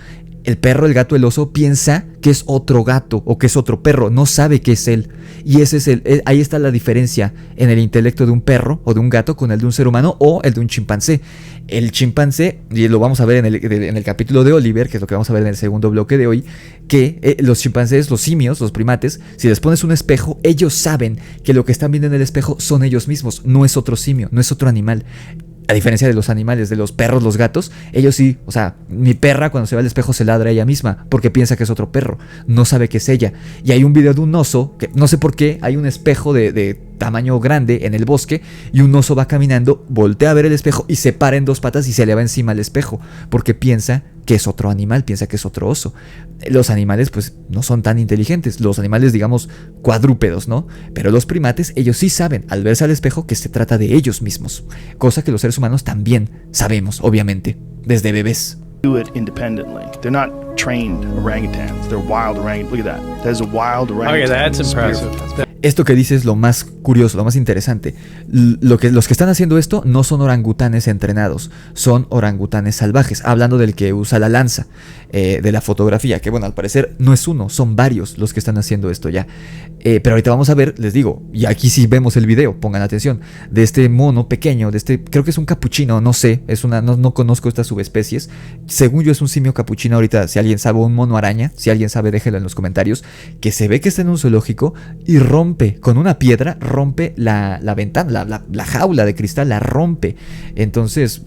el perro, el gato, el oso piensa que es otro gato o que es otro perro, no sabe que es él. Y ahí está la diferencia en el intelecto de un perro o de un gato con el de un ser humano o el de un chimpancé. El chimpancé, y lo vamos a ver en el capítulo de Oliver, que es lo que vamos a ver en el segundo bloque de hoy, que los chimpancés, los simios, los primates, si les pones un espejo, ellos saben que lo que están viendo en el espejo son ellos mismos, no es otro simio, no es otro animal. A diferencia de los animales, de los perros, los gatos, ellos sí, o sea, mi perra cuando se ve al espejo se ladra a ella misma porque piensa que es otro perro, no sabe que es ella. Y hay un video de un oso, que no sé por qué, hay un espejo de tamaño grande en el bosque y un oso va caminando, voltea a ver el espejo y se para en dos patas y se le va encima al espejo porque piensa que es otro animal, piensa que es otro oso. Los animales pues no son tan inteligentes, los animales digamos cuadrúpedos, ¿no? Pero los primates, ellos sí saben al verse al espejo que se trata de ellos mismos, cosa que los seres humanos también sabemos, obviamente, desde bebés. Do it independently. They're not trained orangutans. They're wild orangutans. Look at that. There's a wild orangutan. Okay, that's impressive. Esto que dice es lo más curioso, lo más interesante. Los que están haciendo esto no son orangutanes entrenados, son orangutanes salvajes. Hablando del que usa la lanza, de la fotografía, que bueno, al parecer no es uno, son varios los que están haciendo esto ya. Pero ahorita vamos a ver, les digo, y aquí sí vemos el video, pongan atención, de este mono pequeño, creo que es un capuchino, no sé, no conozco estas subespecies. Según yo es un simio capuchino. Ahorita si alguien sabe, un mono araña, si alguien sabe déjelo en los comentarios, que se ve que está en un zoológico y rompe, con una piedra, rompe la ventana, la jaula de cristal, la rompe. Entonces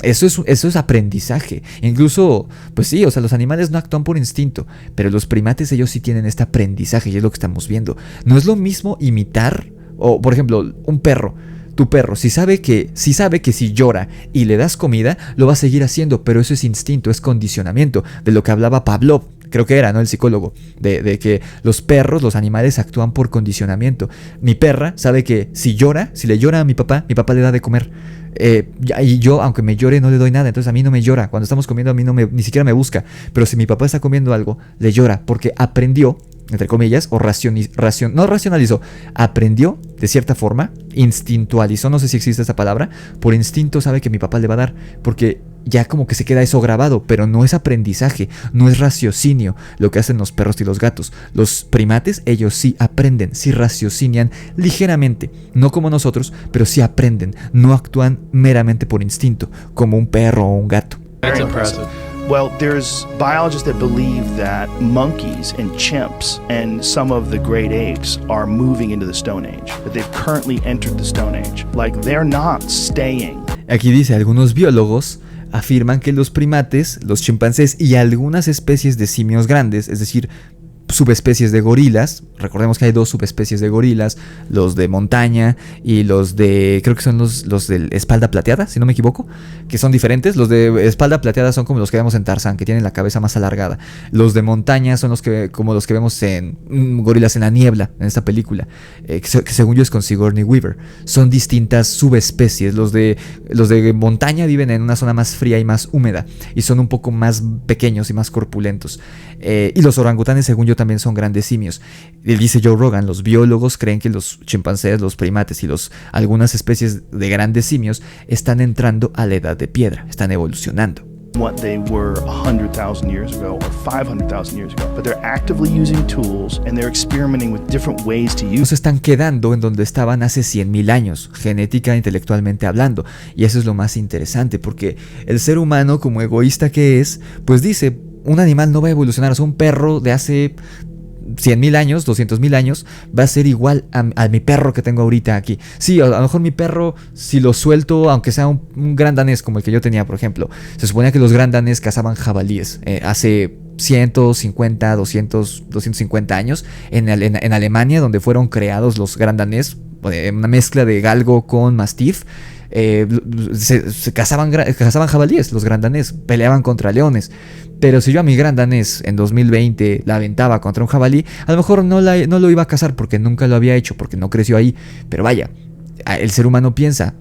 eso es aprendizaje. Incluso, pues sí, o sea, los animales no actúan por instinto, pero los primates ellos sí tienen este aprendizaje y es lo que estamos viendo. No es lo mismo imitar, o por ejemplo, un perro. Tu perro, si sabe que si llora y le das comida, lo va a seguir haciendo, pero eso es instinto, es condicionamiento, de lo que hablaba Pavlov, creo que era, ¿no? El psicólogo, de que los perros, los animales actúan por condicionamiento. Mi perra sabe que si le llora a mi papá le da de comer. Y yo, aunque me llore, no le doy nada, entonces a mí no me llora. Cuando estamos comiendo, a mí ni siquiera me busca. Pero si mi papá está comiendo algo, le llora, porque aprendió, entre comillas, no racionalizó, aprendió de cierta forma instintualizó, no sé si existe esa palabra, por instinto sabe que mi papá le va a dar, porque ya como que se queda eso grabado, pero no es aprendizaje, no es raciocinio lo que hacen los perros y los gatos. Los primates, ellos sí aprenden, sí raciocinian ligeramente, no como nosotros, pero sí aprenden, no actúan meramente por instinto, como un perro o un gato. That's impressive. Well, there's biologists that believe that monkeys and chimps and some of the great apes are moving into the Stone Age, that they've currently entered the Stone Age. Like, they're not staying. Aquí dice, algunos biólogos afirman que los primates, los chimpancés y algunas especies de simios grandes, es decir, subespecies de gorilas, recordemos que hay dos subespecies de gorilas, los de montaña y los de, creo que son los de espalda plateada, si no me equivoco, que son diferentes. Los de espalda plateada son como los que vemos en Tarzán, que tienen la cabeza más alargada. Los de montaña son como los que vemos en Gorilas en la Niebla, en esta película, que según yo es con Sigourney Weaver. Son distintas subespecies. Los de montaña viven en una zona más fría y más húmeda, y son un poco más pequeños y más corpulentos. Y los orangutanes, según yo, también son grandes simios. Y dice Joe Rogan, los biólogos creen que los chimpancés, los primates y algunas especies de grandes simios están entrando a la edad de piedra, están evolucionando. What they were 100,000 years ago or 500,000 years ago, but they're actively using tools and they're experimenting with different ways to use. No se están quedando en donde estaban hace 100,000 años, genética, intelectualmente hablando, y eso es lo más interesante, porque el ser humano, como egoísta que es, pues dice, un animal no va a evolucionar, o sea, un perro de hace 100,000 años, 200,000 años, va a ser igual a mi perro que tengo ahorita aquí. Sí, a lo mejor mi perro, si lo suelto, aunque sea un gran danés como el que yo tenía, por ejemplo, se suponía que los gran danés cazaban jabalíes hace 150, 200, 250 años en Alemania, donde fueron creados los gran danés, una mezcla de galgo con mastiff. Se cazaban jabalíes, los gran danés, peleaban contra leones. Pero si yo a mi gran danés en 2020 la aventaba contra un jabalí, a lo mejor no lo iba a cazar porque nunca lo había hecho, porque no creció ahí. Pero vaya, el ser humano piensa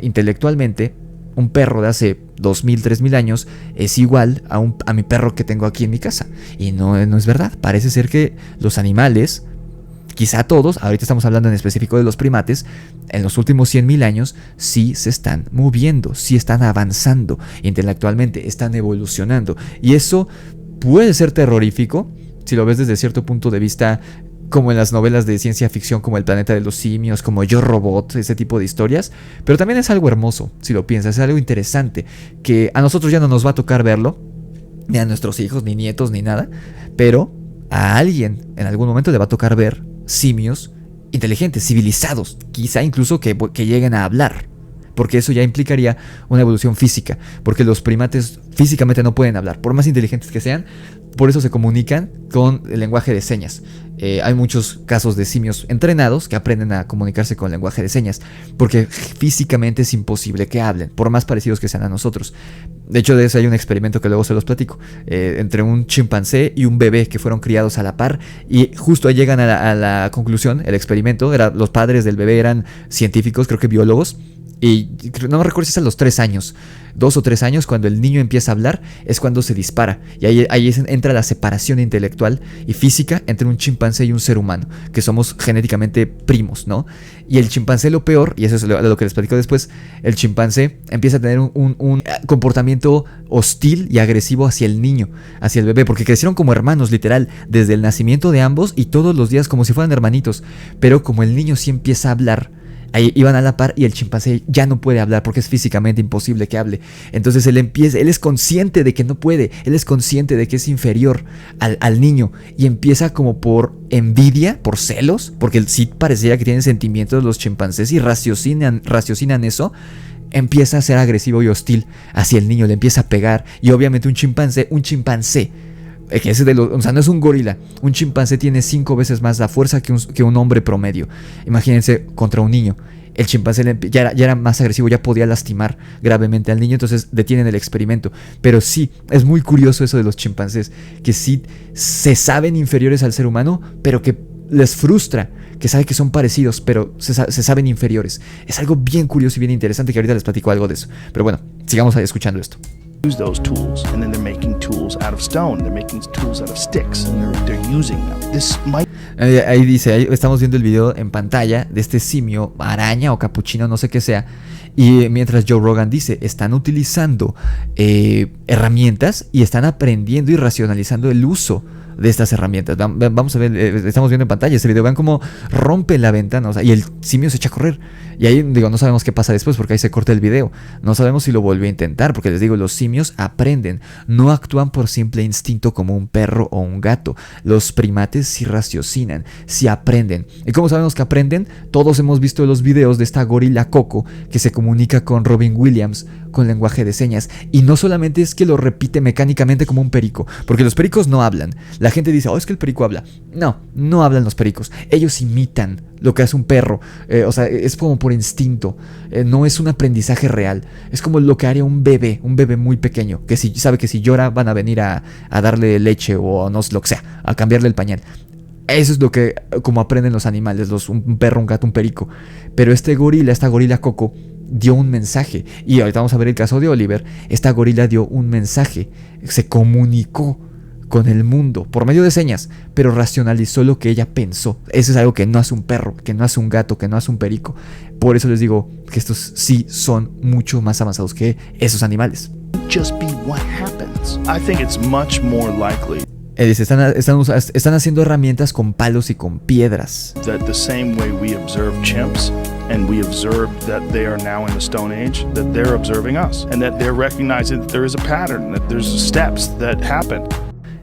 intelectualmente, un perro de hace 2,000, 3,000 años es igual a mi perro que tengo aquí en mi casa. Y no es verdad. Parece ser que los animales, quizá todos, ahorita estamos hablando en específico de los primates, en los últimos 100,000 años sí se están moviendo, sí están avanzando intelectualmente, están evolucionando. Y eso puede ser terrorífico si lo ves desde cierto punto de vista, como en las novelas de ciencia ficción, como El planeta de los simios, como Yo Robot, ese tipo de historias. Pero también es algo hermoso, si lo piensas, es algo interesante, que a nosotros ya no nos va a tocar verlo, ni a nuestros hijos, ni nietos, ni nada, pero a alguien en algún momento le va a tocar ver simios inteligentes, civilizados, quizá incluso que lleguen a hablar, porque eso ya implicaría una evolución física, porque los primates físicamente no pueden hablar, por más inteligentes que sean. Por eso se comunican con el lenguaje de señas. Hay muchos casos de simios entrenados que aprenden a comunicarse con el lenguaje de señas, porque físicamente es imposible que hablen, por más parecidos que sean a nosotros. De hecho, de eso hay un experimento que luego se los platico, entre un chimpancé y un bebé que fueron criados a la par, y justo ahí llegan a la conclusión, el experimento, los padres del bebé eran científicos, creo que biólogos, y no me recuerdo si es a los 3 años, 2 o 3 años, cuando el niño empieza a hablar, es cuando se dispara. Y ahí entra la separación intelectual y física entre un chimpancé y un ser humano, que somos genéticamente primos, ¿no? Y el chimpancé, lo peor, y eso es lo que les platico después, el chimpancé empieza a tener un comportamiento hostil y agresivo hacia el niño, hacia el bebé, porque crecieron como hermanos, literal, desde el nacimiento de ambos y todos los días como si fueran hermanitos. Pero como el niño sí empieza a hablar, ahí iban a la par y el chimpancé ya no puede hablar porque es físicamente imposible que hable. Entonces él es consciente de que no puede, él es consciente de que es inferior al niño y empieza como por envidia, por celos, porque sí parecía que tienen sentimientos los chimpancés y raciocinan eso. Empieza a ser agresivo y hostil hacia el niño, le empieza a pegar y obviamente un chimpancé que ese o sea, no es un gorila. Un chimpancé tiene 5 veces más la fuerza que un hombre promedio. Imagínense contra un niño. El chimpancé ya era más agresivo, ya podía lastimar gravemente al niño, entonces detienen el experimento. Pero sí, es muy curioso eso de los chimpancés, que sí se saben inferiores al ser humano, pero que les frustra, que saben que son parecidos, pero se saben inferiores. Es algo bien curioso y bien interesante, que ahorita les platico algo de eso. Pero bueno, sigamos ahí escuchando esto. Use those tools, and then they're making tools out of stone, they're making tools out of sticks, and they're using them. This might Ahí dice, ahí estamos viendo el video en pantalla de este simio, araña o capuchino, no sé qué sea. Y mientras Joe Rogan dice, están utilizando herramientas y están aprendiendo y racionalizando el uso de estas herramientas. Vamos a ver, estamos viendo en pantalla ese video, vean cómo rompe la ventana, o sea, y el simio se echa a correr. Y ahí, digo, no sabemos qué pasa después porque ahí se corta el video. No sabemos si lo volvió a intentar, porque les digo, los simios aprenden, no actúan por simple instinto como un perro o un gato. Los primates sí raciocinan, sí aprenden. ¿Y cómo sabemos que aprenden? Todos hemos visto los videos de esta gorila Coco que se comunica con Robin Williams con lenguaje de señas. Y no solamente es que lo repite mecánicamente como un perico, porque los pericos no hablan. La gente dice, oh, es que el perico habla. No, no hablan los pericos. Ellos imitan lo que hace un perro. O sea, es como por instinto. No es un aprendizaje real. Es como lo que haría un bebé muy pequeño, que si sabe que si llora van a venir a darle leche o no sé, lo que sea, a cambiarle el pañal. Eso es lo que, como aprenden los animales, un perro, un gato, un perico. Pero esta gorila Coco, dio un mensaje. Y ahorita vamos a ver el caso de Oliver. Esta gorila dio un mensaje. Se comunicó con el mundo por medio de señas, pero racionalizó lo que ella pensó. Eso es algo que no hace un perro, que no hace un gato, que no hace un perico. Por eso les digo que estos sí son mucho más avanzados que esos animales. Just be what happens. I think it's much more likely Dice, están haciendo herramientas con palos y con piedras. that the same way we observe chimps and we observe that they are now in the Stone Age, that they're observing us and that they're recognizing that there is a pattern, that there's steps that happen.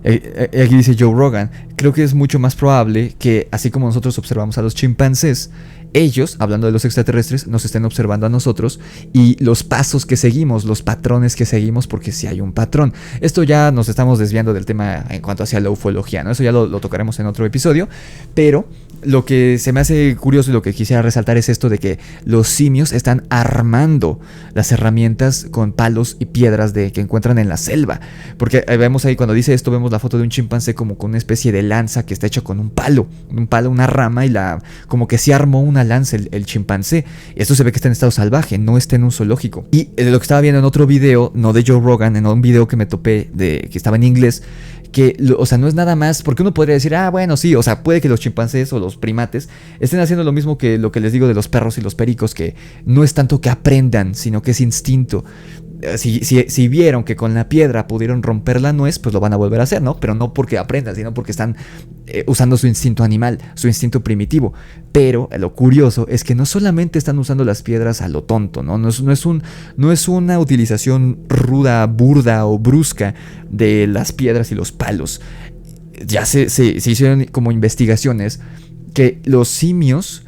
Aquí dice Joe Rogan, creo que es mucho más probable que, así como nosotros observamos a los chimpancés, ellos, hablando de los extraterrestres, nos estén observando a nosotros y los pasos que seguimos, los patrones que seguimos, porque sí hay un patrón. Esto ya nos estamos desviando del tema en cuanto hacia la ufología, ¿no? Eso ya lo tocaremos en otro episodio, pero lo que se me hace curioso y lo que quisiera resaltar es esto de que los simios están armando las herramientas con palos y piedras que encuentran en la selva. Porque vemos ahí, cuando dice esto, vemos la foto de un chimpancé como con una especie de lanza que está hecha con un palo, una rama, y como que se armó una lanza el chimpancé. Esto se ve que está en estado salvaje, no está en un zoológico. Y lo que estaba viendo en otro video, no de Joe Rogan, en un video que me topé que estaba en inglés, que, o sea, no es nada más, porque uno podría decir, bueno, sí, o sea, puede que los chimpancés o los primates estén haciendo lo mismo que lo que les digo de los perros y los pericos, que no es tanto que aprendan, sino que es instinto. Si vieron que con la piedra pudieron romper la nuez, pues lo van a volver a hacer, ¿no? Pero no porque aprendan, sino porque están usando su instinto animal, su instinto primitivo. Pero lo curioso es que no solamente están usando las piedras a lo tonto, ¿no? No es una utilización ruda, burda o brusca de las piedras y los palos. Ya se hicieron como investigaciones que los simios,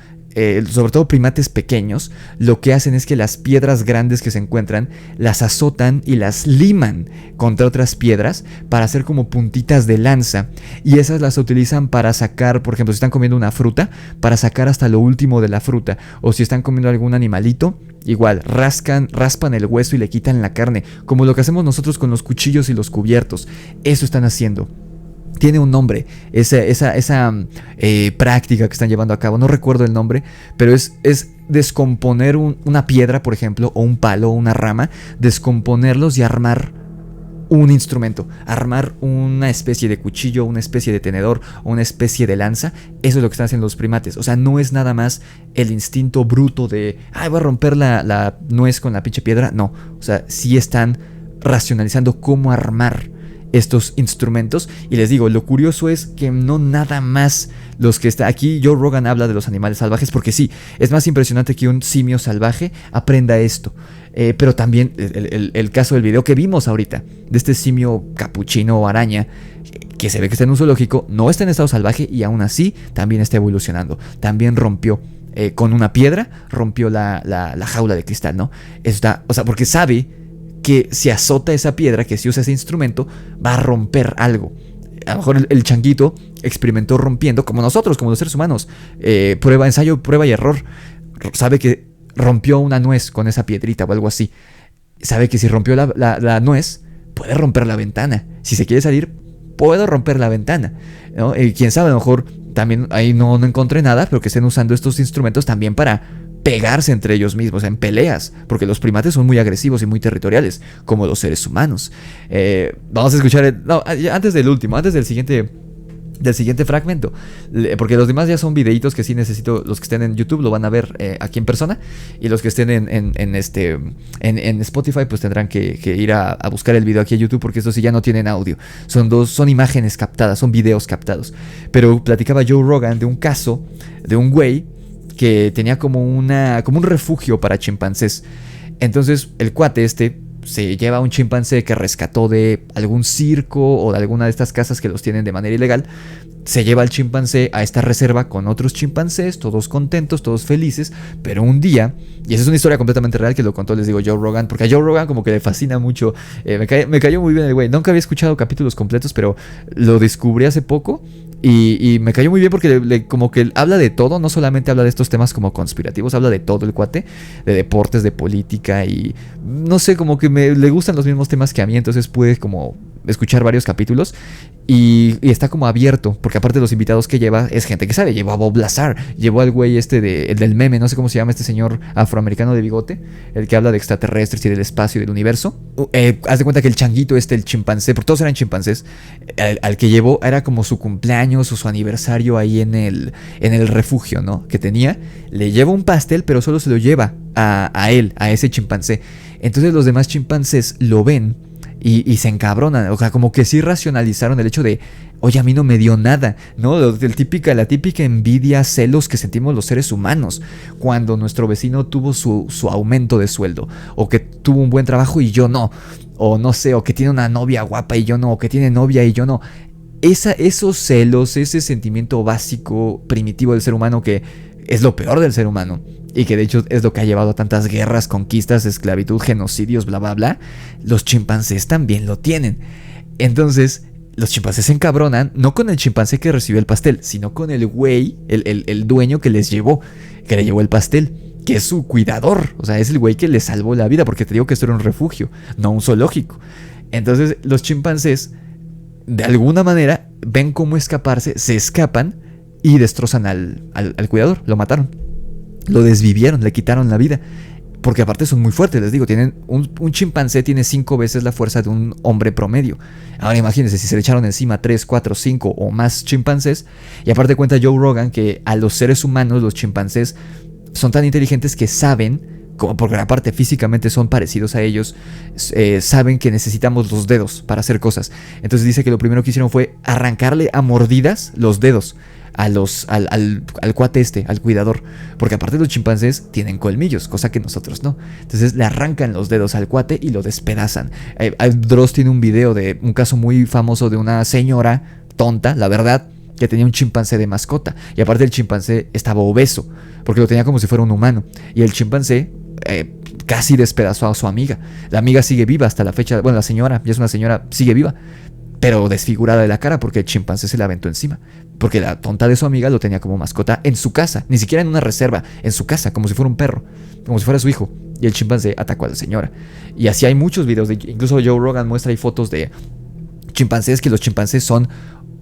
sobre todo primates pequeños, lo que hacen es que las piedras grandes que se encuentran las azotan y las liman contra otras piedras para hacer como puntitas de lanza, y esas las utilizan para sacar, por ejemplo, si están comiendo una fruta, para sacar hasta lo último de la fruta, o si están comiendo algún animalito, igual raspan el hueso y le quitan la carne, como lo que hacemos nosotros con los cuchillos y los cubiertos. Eso están haciendo. Tiene un nombre, esa práctica que están llevando a cabo, no recuerdo el nombre, pero es descomponer una piedra, por ejemplo, o un palo o una rama, descomponerlos y armar un instrumento, armar una especie de cuchillo, una especie de tenedor o una especie de lanza. Eso es lo que están haciendo los primates. O sea, no es nada más el instinto bruto de, voy a romper la nuez con la pinche piedra. No, o sea, sí están racionalizando cómo armar estos instrumentos. Y les digo, lo curioso es que no nada más los que está aquí. Joe Rogan habla de los animales salvajes porque sí, es más impresionante que un simio salvaje aprenda esto, pero también el caso del video que vimos ahorita de este simio capuchino o araña, que se ve que está en un zoológico, no está en estado salvaje y aún así también está evolucionando. También rompió con una piedra, rompió la jaula de cristal, ¿no? O sea, porque sabe que si azota esa piedra, que si usa ese instrumento, va a romper algo. A lo mejor el changuito experimentó rompiendo, como nosotros, como los seres humanos. Ensayo, prueba y error. Sabe que rompió una nuez con esa piedrita o algo así. Sabe que si rompió la nuez, puede romper la ventana. Si se quiere salir, puedo romper la ventana, ¿no? Quién sabe, a lo mejor también ahí no encontré nada, pero que estén usando estos instrumentos también para pegarse entre ellos mismos en peleas, porque los primates son muy agresivos y muy territoriales, como los seres humanos. Vamos a escuchar antes del siguiente del siguiente fragmento, porque los demás ya son videitos que sí necesito. Los que estén en YouTube lo van a ver aquí en persona, y los que estén en Spotify pues tendrán que ir a buscar el video aquí en YouTube, porque estos sí ya no tienen audio, son imágenes captadas, son videos captados. Pero platicaba Joe Rogan de un caso de un güey que tenía como un refugio para chimpancés. Entonces el cuate se lleva a un chimpancé que rescató de algún circo o de alguna de estas casas que los tienen de manera ilegal. Se lleva al chimpancé a esta reserva con otros chimpancés, todos contentos, todos felices. Pero un día, y esa es una historia completamente real que lo contó, les digo, Joe Rogan, porque a Joe Rogan como que le fascina mucho. Me cayó muy bien el güey. Nunca había escuchado capítulos completos, pero lo descubrí hace poco. Y me cayó muy bien porque como que habla de todo, no solamente habla de estos temas como conspirativos, habla de todo el cuate, de deportes, de política, y no sé, como que le gustan los mismos temas que a mí, entonces pude como escuchar varios capítulos y está como abierto, porque aparte de los invitados que lleva es gente que sabe. Llevó a Bob Lazar, llevó al güey el del meme, no sé cómo se llama este señor afroamericano de bigote, el que habla de extraterrestres y del espacio y del universo. Haz de cuenta que el changuito el chimpancé, porque todos eran chimpancés, al que llevó era como su cumpleaños o su aniversario ahí en el refugio, ¿no? Que tenía, le lleva un pastel, pero solo se lo lleva a él, a ese chimpancé. Entonces los demás chimpancés lo ven y se encabronan, o sea, como que sí racionalizaron el hecho de, oye, a mí no me dio nada, ¿no? La típica envidia, celos que sentimos los seres humanos cuando nuestro vecino tuvo su aumento de sueldo, o que tuvo un buen trabajo y yo no, o no sé, o que tiene una novia guapa y yo no, o que tiene novia y yo no. Esos celos, ese sentimiento básico, primitivo del ser humano, que es lo peor del ser humano, y que de hecho es lo que ha llevado a tantas guerras, conquistas, esclavitud, genocidios, bla bla bla, los chimpancés también lo tienen. Entonces los chimpancés se encabronan, no con el chimpancé que recibió el pastel, sino con el güey, el dueño que le llevó el pastel, que es su cuidador. O sea, es el güey que le salvó la vida, porque te digo que esto era un refugio, no un zoológico. Entonces los chimpancés de alguna manera ven cómo escaparse, se escapan y destrozan al cuidador, lo mataron, lo desvivieron, le quitaron la vida. Porque aparte son muy fuertes, les digo, tienen un chimpancé tiene 5 veces la fuerza de un hombre promedio. Ahora imagínense si se le echaron encima 3, 4, 5 o más chimpancés. Y aparte cuenta Joe Rogan que a los seres humanos, los chimpancés, son tan inteligentes que saben, porque aparte físicamente son parecidos a ellos, saben que necesitamos los dedos para hacer cosas. Entonces dice que lo primero que hicieron fue arrancarle a mordidas los dedos al cuate al cuidador, porque aparte los chimpancés tienen colmillos, cosa que nosotros no. Entonces le arrancan los dedos al cuate y lo despedazan. Dross tiene un video de un caso muy famoso de una señora tonta, la verdad, que tenía un chimpancé de mascota, y aparte el chimpancé estaba obeso, porque lo tenía como si fuera un humano, y el chimpancé casi despedazó a su amiga. La amiga sigue viva hasta la fecha, bueno, la señora, ya es una señora, sigue viva, pero desfigurada de la cara porque el chimpancé se la aventó encima. Porque la tonta de su amiga lo tenía como mascota en su casa, ni siquiera en una reserva, en su casa, como si fuera un perro, como si fuera su hijo. Y el chimpancé atacó a la señora. Y así hay muchos videos, incluso Joe Rogan muestra ahí fotos de chimpancés, que los chimpancés son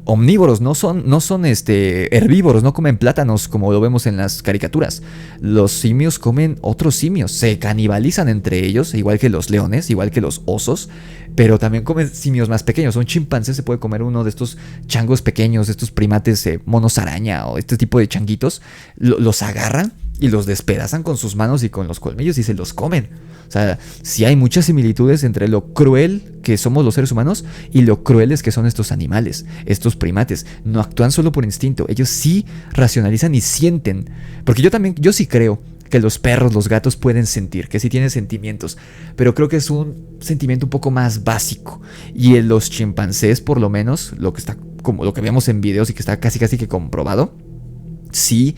omnívoros, no son herbívoros, no comen plátanos como lo vemos en las caricaturas. Los simios comen otros simios, se canibalizan entre ellos, igual que los leones, igual que los osos, pero también comen simios más pequeños. Un chimpancé se puede comer uno de estos changos pequeños, estos primates monos araña o este tipo de changuitos, los agarran y los despedazan con sus manos y con los colmillos y se los comen. O sea, sí hay muchas similitudes entre lo cruel que somos los seres humanos y lo crueles que son estos animales, estos primates. No actúan solo por instinto, ellos sí racionalizan y sienten. Porque yo sí creo que los perros, los gatos pueden sentir, que sí tienen sentimientos, pero creo que es un sentimiento un poco más básico. Y en los chimpancés, por lo menos, lo que vemos en videos y que está casi que comprobado, sí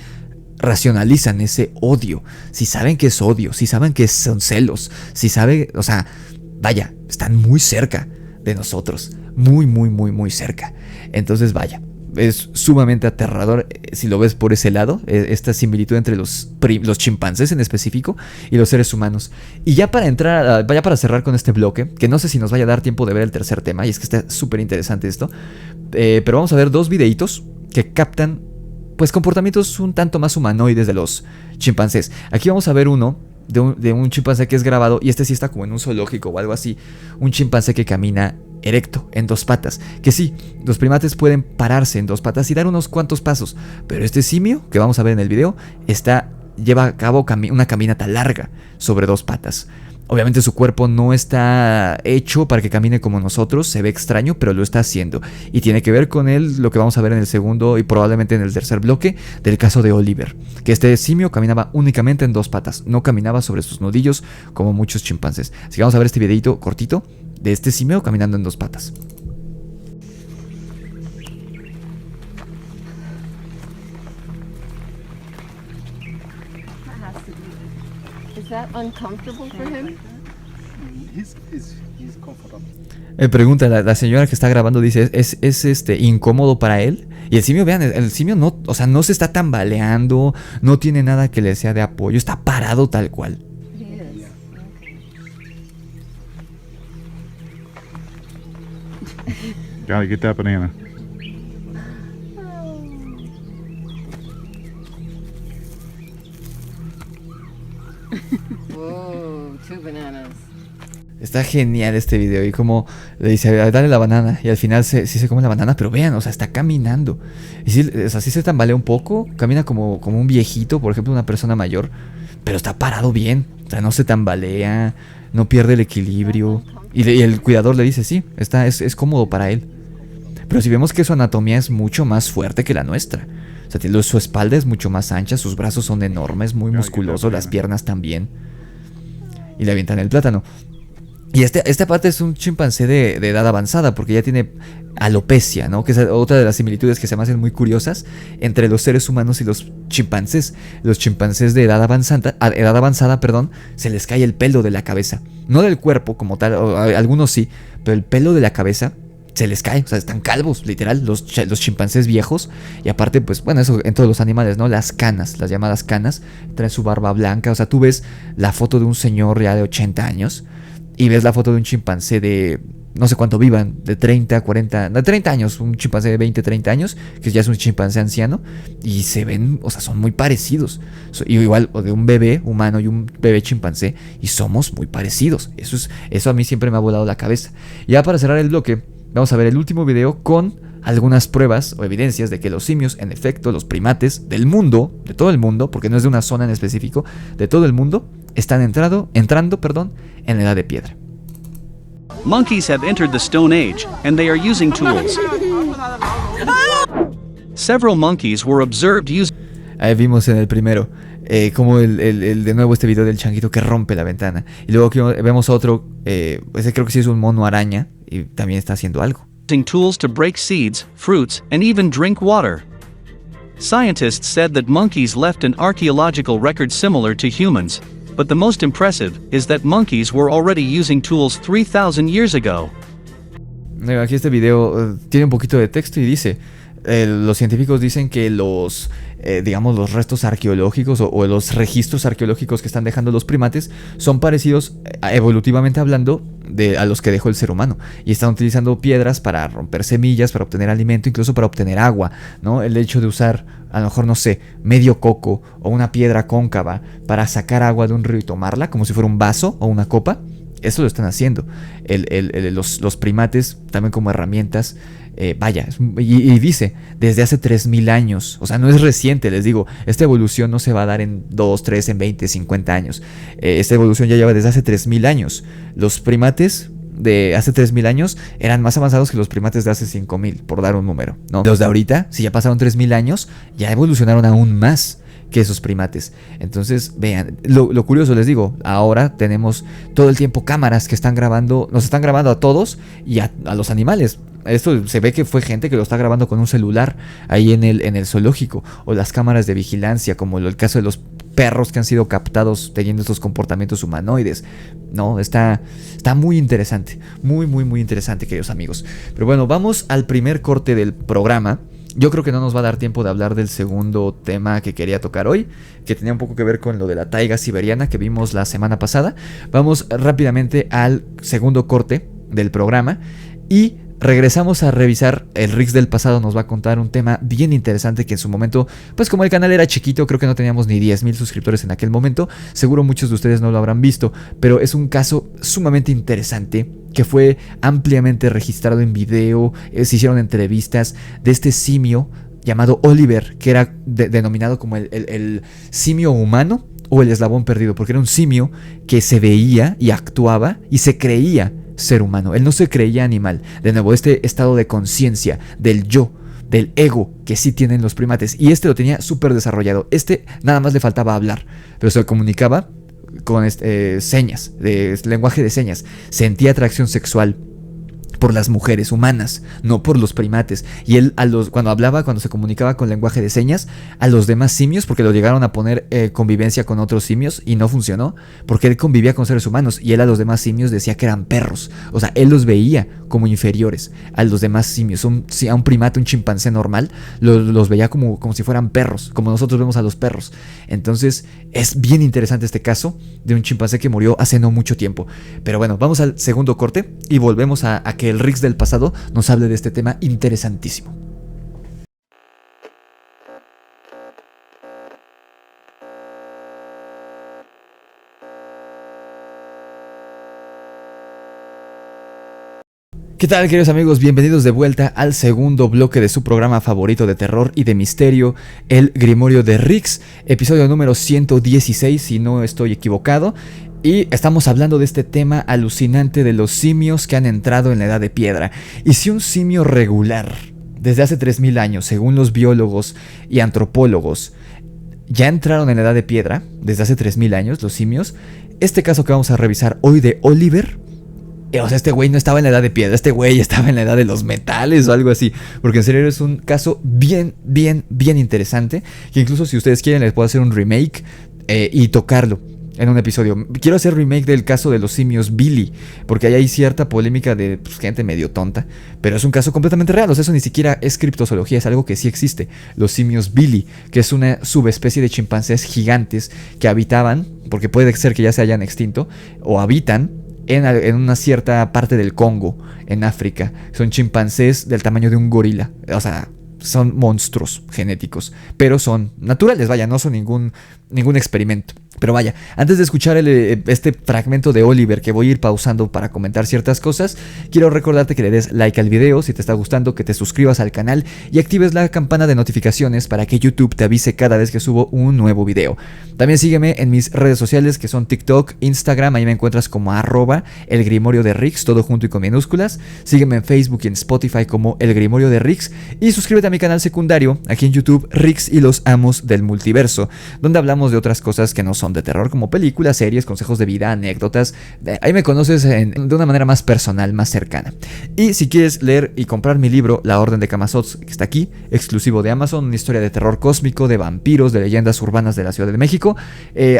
racionalizan ese odio, si saben que es odio, si saben que son celos, si saben, o sea, vaya, están muy cerca de nosotros, muy cerca. Entonces vaya, es sumamente aterrador si lo ves por ese lado, esta similitud entre los chimpancés en específico y los seres humanos. Y ya para cerrar con este bloque, que no sé si nos vaya a dar tiempo de ver el tercer tema, y es que está súper interesante esto, pero vamos a ver 2 videitos que captan pues comportamientos un tanto más humanoides de los chimpancés. Aquí vamos a ver uno de un chimpancé que es grabado, y este sí está como en un zoológico o algo así. Un chimpancé que camina erecto, en dos patas. Que sí, los primates pueden pararse en dos patas y dar unos cuantos pasos, pero este simio, que vamos a ver en el video, lleva a cabo una caminata larga sobre dos patas. Obviamente su cuerpo no está hecho para que camine como nosotros, se ve extraño, pero lo está haciendo. Y tiene que ver con lo que vamos a ver en el segundo y probablemente en el tercer bloque del caso de Oliver. Que este simio caminaba únicamente en dos patas, no caminaba sobre sus nudillos como muchos chimpancés. Así que vamos a ver este videito cortito de este simio caminando en dos patas. Is that uncomfortable for him? He's comfortable. Pregunta, la señora que está grabando dice, ¿es incómodo para él? Y el simio, vean, el simio no, o sea, no se está tambaleando, no tiene nada que le sea de apoyo, está parado tal cual. Gotta get that banana. Whoa, 2 bananas. Está genial este video y como le dice, dale la banana y al final sí se come la banana, pero vean, o sea, está caminando. Y sí, o sea, sí se tambalea un poco, camina como un viejito, por ejemplo, una persona mayor, pero está parado bien, o sea, no se tambalea, no pierde el equilibrio. Y el cuidador le dice, sí, es cómodo para él. Pero si vemos que su anatomía es mucho más fuerte que la nuestra. O sea, su espalda es mucho más ancha, sus brazos son enormes, muy musculosos, las piernas también. Y le avientan el plátano. Y esta parte es un chimpancé de edad avanzada, porque ya tiene alopecia, ¿no? Que es otra de las similitudes que se me hacen muy curiosas entre los seres humanos y los chimpancés. Los chimpancés de edad avanzada, se les cae el pelo de la cabeza. No del cuerpo como tal, algunos sí, pero el pelo de la cabeza se les cae, o sea, están calvos, literal, los chimpancés viejos. Y aparte, pues, bueno, eso en todos los animales, ¿no? Las canas, las llamadas canas, traen su barba blanca. O sea, tú ves la foto de un señor ya de 80 años y ves la foto de un chimpancé de, no sé cuánto vivan, de 30, 40, de 30 años, un chimpancé de 20, 30 años, que ya es un chimpancé anciano, y se ven, o sea, son muy parecidos. Igual, o de un bebé humano y un bebé chimpancé, y somos muy parecidos. Eso a mí siempre me ha volado la cabeza. Ya para cerrar el bloque, vamos a ver el último video con algunas pruebas o evidencias de que los simios, en efecto, los primates del mundo, de todo el mundo, porque no es de una zona en específico, de todo el mundo, están entrando, en la edad de piedra. Monkeys have entered the Stone Age, and they are using tools. Several monkeys were observed using... Ahí vimos en el primero, como de nuevo este video del changuito que rompe la ventana. Y luego aquí vemos otro, ese creo que sí es un mono araña, y también está haciendo algo. Using tools to break seeds, fruits, and even drink water. Scientists said that monkeys left an archaeological record similar to humans, but the most impressive is that monkeys were already using tools 3,000 years ago. Aquí este video tiene un poquito de texto y dice, los científicos dicen que los restos arqueológicos o los registros arqueológicos que están dejando los primates son parecidos, evolutivamente hablando, a los que dejó el ser humano. Y están utilizando piedras para romper semillas, para obtener alimento, incluso para obtener agua, ¿no? El hecho de usar, a lo mejor, no sé, medio coco o una piedra cóncava para sacar agua de un río y tomarla, como si fuera un vaso o una copa. Eso lo están haciendo los primates también como herramientas. Y dice, desde hace 3,000 años, o sea, no es reciente, les digo, esta evolución no se va a dar en 2, 3, en 20, 50 años. Esta evolución ya lleva desde hace 3,000 años. Los primates de hace 3,000 años eran más avanzados que los primates de hace 5,000, por dar un número, ¿no? Los de ahorita, si ya pasaron 3,000 años, ya evolucionaron aún más que esos primates. Entonces, vean, lo curioso, les digo, ahora tenemos todo el tiempo cámaras que están grabando, nos están grabando a todos y a los animales. Esto se ve que fue gente que lo está grabando con un celular ahí en el zoológico, o las cámaras de vigilancia, como el caso de los perros que han sido captados teniendo estos comportamientos humanoides. No, está muy interesante, muy interesante, queridos amigos. Pero bueno, vamos al primer corte del programa. Yo creo que no nos va a dar tiempo de hablar del segundo tema que quería tocar hoy, que tenía un poco que ver con lo de la taiga siberiana que vimos la semana pasada. Vamos rápidamente al segundo corte del programa y regresamos a revisar. El Rix del pasado nos va a contar un tema bien interesante que en su momento, pues como el canal era chiquito, creo que no teníamos ni 10,000 suscriptores en aquel momento, seguro muchos de ustedes no lo habrán visto, pero es un caso sumamente interesante que fue ampliamente registrado en video. Se hicieron entrevistas de este simio llamado Oliver, que era denominado como el simio humano o el eslabón perdido, porque era un simio que se veía y actuaba y se creía ser humano. Él no se creía animal. De nuevo, este estado de conciencia del yo, del ego que sí tienen los primates, y este lo tenía súper desarrollado. Este nada más le faltaba hablar, pero se comunicaba con señas, lenguaje de señas. Sentía atracción sexual por las mujeres humanas, no por los primates. Y él cuando se comunicaba con lenguaje de señas a los demás simios, porque lo llegaron a poner convivencia con otros simios y no funcionó, porque él convivía con seres humanos y él a los demás simios decía que eran perros. O sea, él los veía como inferiores a los demás simios. A un primate, un chimpancé normal, los veía como si fueran perros, como nosotros vemos a los perros. Entonces es bien interesante este caso de un chimpancé que murió hace no mucho tiempo. Pero bueno, vamos al segundo corte y volvemos a que el Rix del pasado nos hable de este tema interesantísimo. ¿Qué tal, queridos amigos? Bienvenidos de vuelta al segundo bloque de su programa favorito de terror y de misterio, El Grimorio de Rix, episodio número 116, si no estoy equivocado. Y estamos hablando de este tema alucinante de los simios que han entrado en la edad de piedra. Y si un simio regular, desde hace 3,000 años, según los biólogos y antropólogos, ya entraron en la edad de piedra, desde hace 3,000 años, los simios, este caso que vamos a revisar hoy de Oliver, o sea, este güey no estaba en la edad de piedra, este güey estaba en la edad de los metales o algo así. Porque en serio es un caso bien interesante, que incluso si ustedes quieren les puedo hacer un remake y tocarlo en un episodio. Quiero hacer remake del caso de los simios Billy, porque ahí hay cierta polémica de gente medio tonta, pero es un caso completamente real. O sea, eso ni siquiera es criptozoología, es algo que sí existe. Los simios Billy, que es una subespecie de chimpancés gigantes que habitaban, porque puede ser que ya se hayan extinto, o habitan en una cierta parte del Congo, en África. Son chimpancés del tamaño de un gorila. O sea, son monstruos genéticos, pero son naturales, vaya, no son ningún experimento. Pero vaya, antes de escuchar este fragmento de Oliver, que voy a ir pausando para comentar ciertas cosas, quiero recordarte que le des like al video si te está gustando, que te suscribas al canal y actives la campana de notificaciones para que YouTube te avise cada vez que subo un nuevo video. También sígueme en mis redes sociales, que son TikTok, Instagram, ahí me encuentras como @El Grimorio de Rix, todo junto y con minúsculas. Sígueme en Facebook y en Spotify como El Grimorio de Rix, y suscríbete a mi canal secundario aquí en YouTube, Rix y los Amos del Multiverso, donde hablamos de otras cosas que no son de terror, como películas, series, consejos de vida, anécdotas. Ahí me conoces de una manera más personal, más cercana. Y si quieres leer y comprar mi libro, La Orden de Camazotz, que está aquí, exclusivo de Amazon, una historia de terror cósmico, de vampiros, de leyendas urbanas de la Ciudad de México,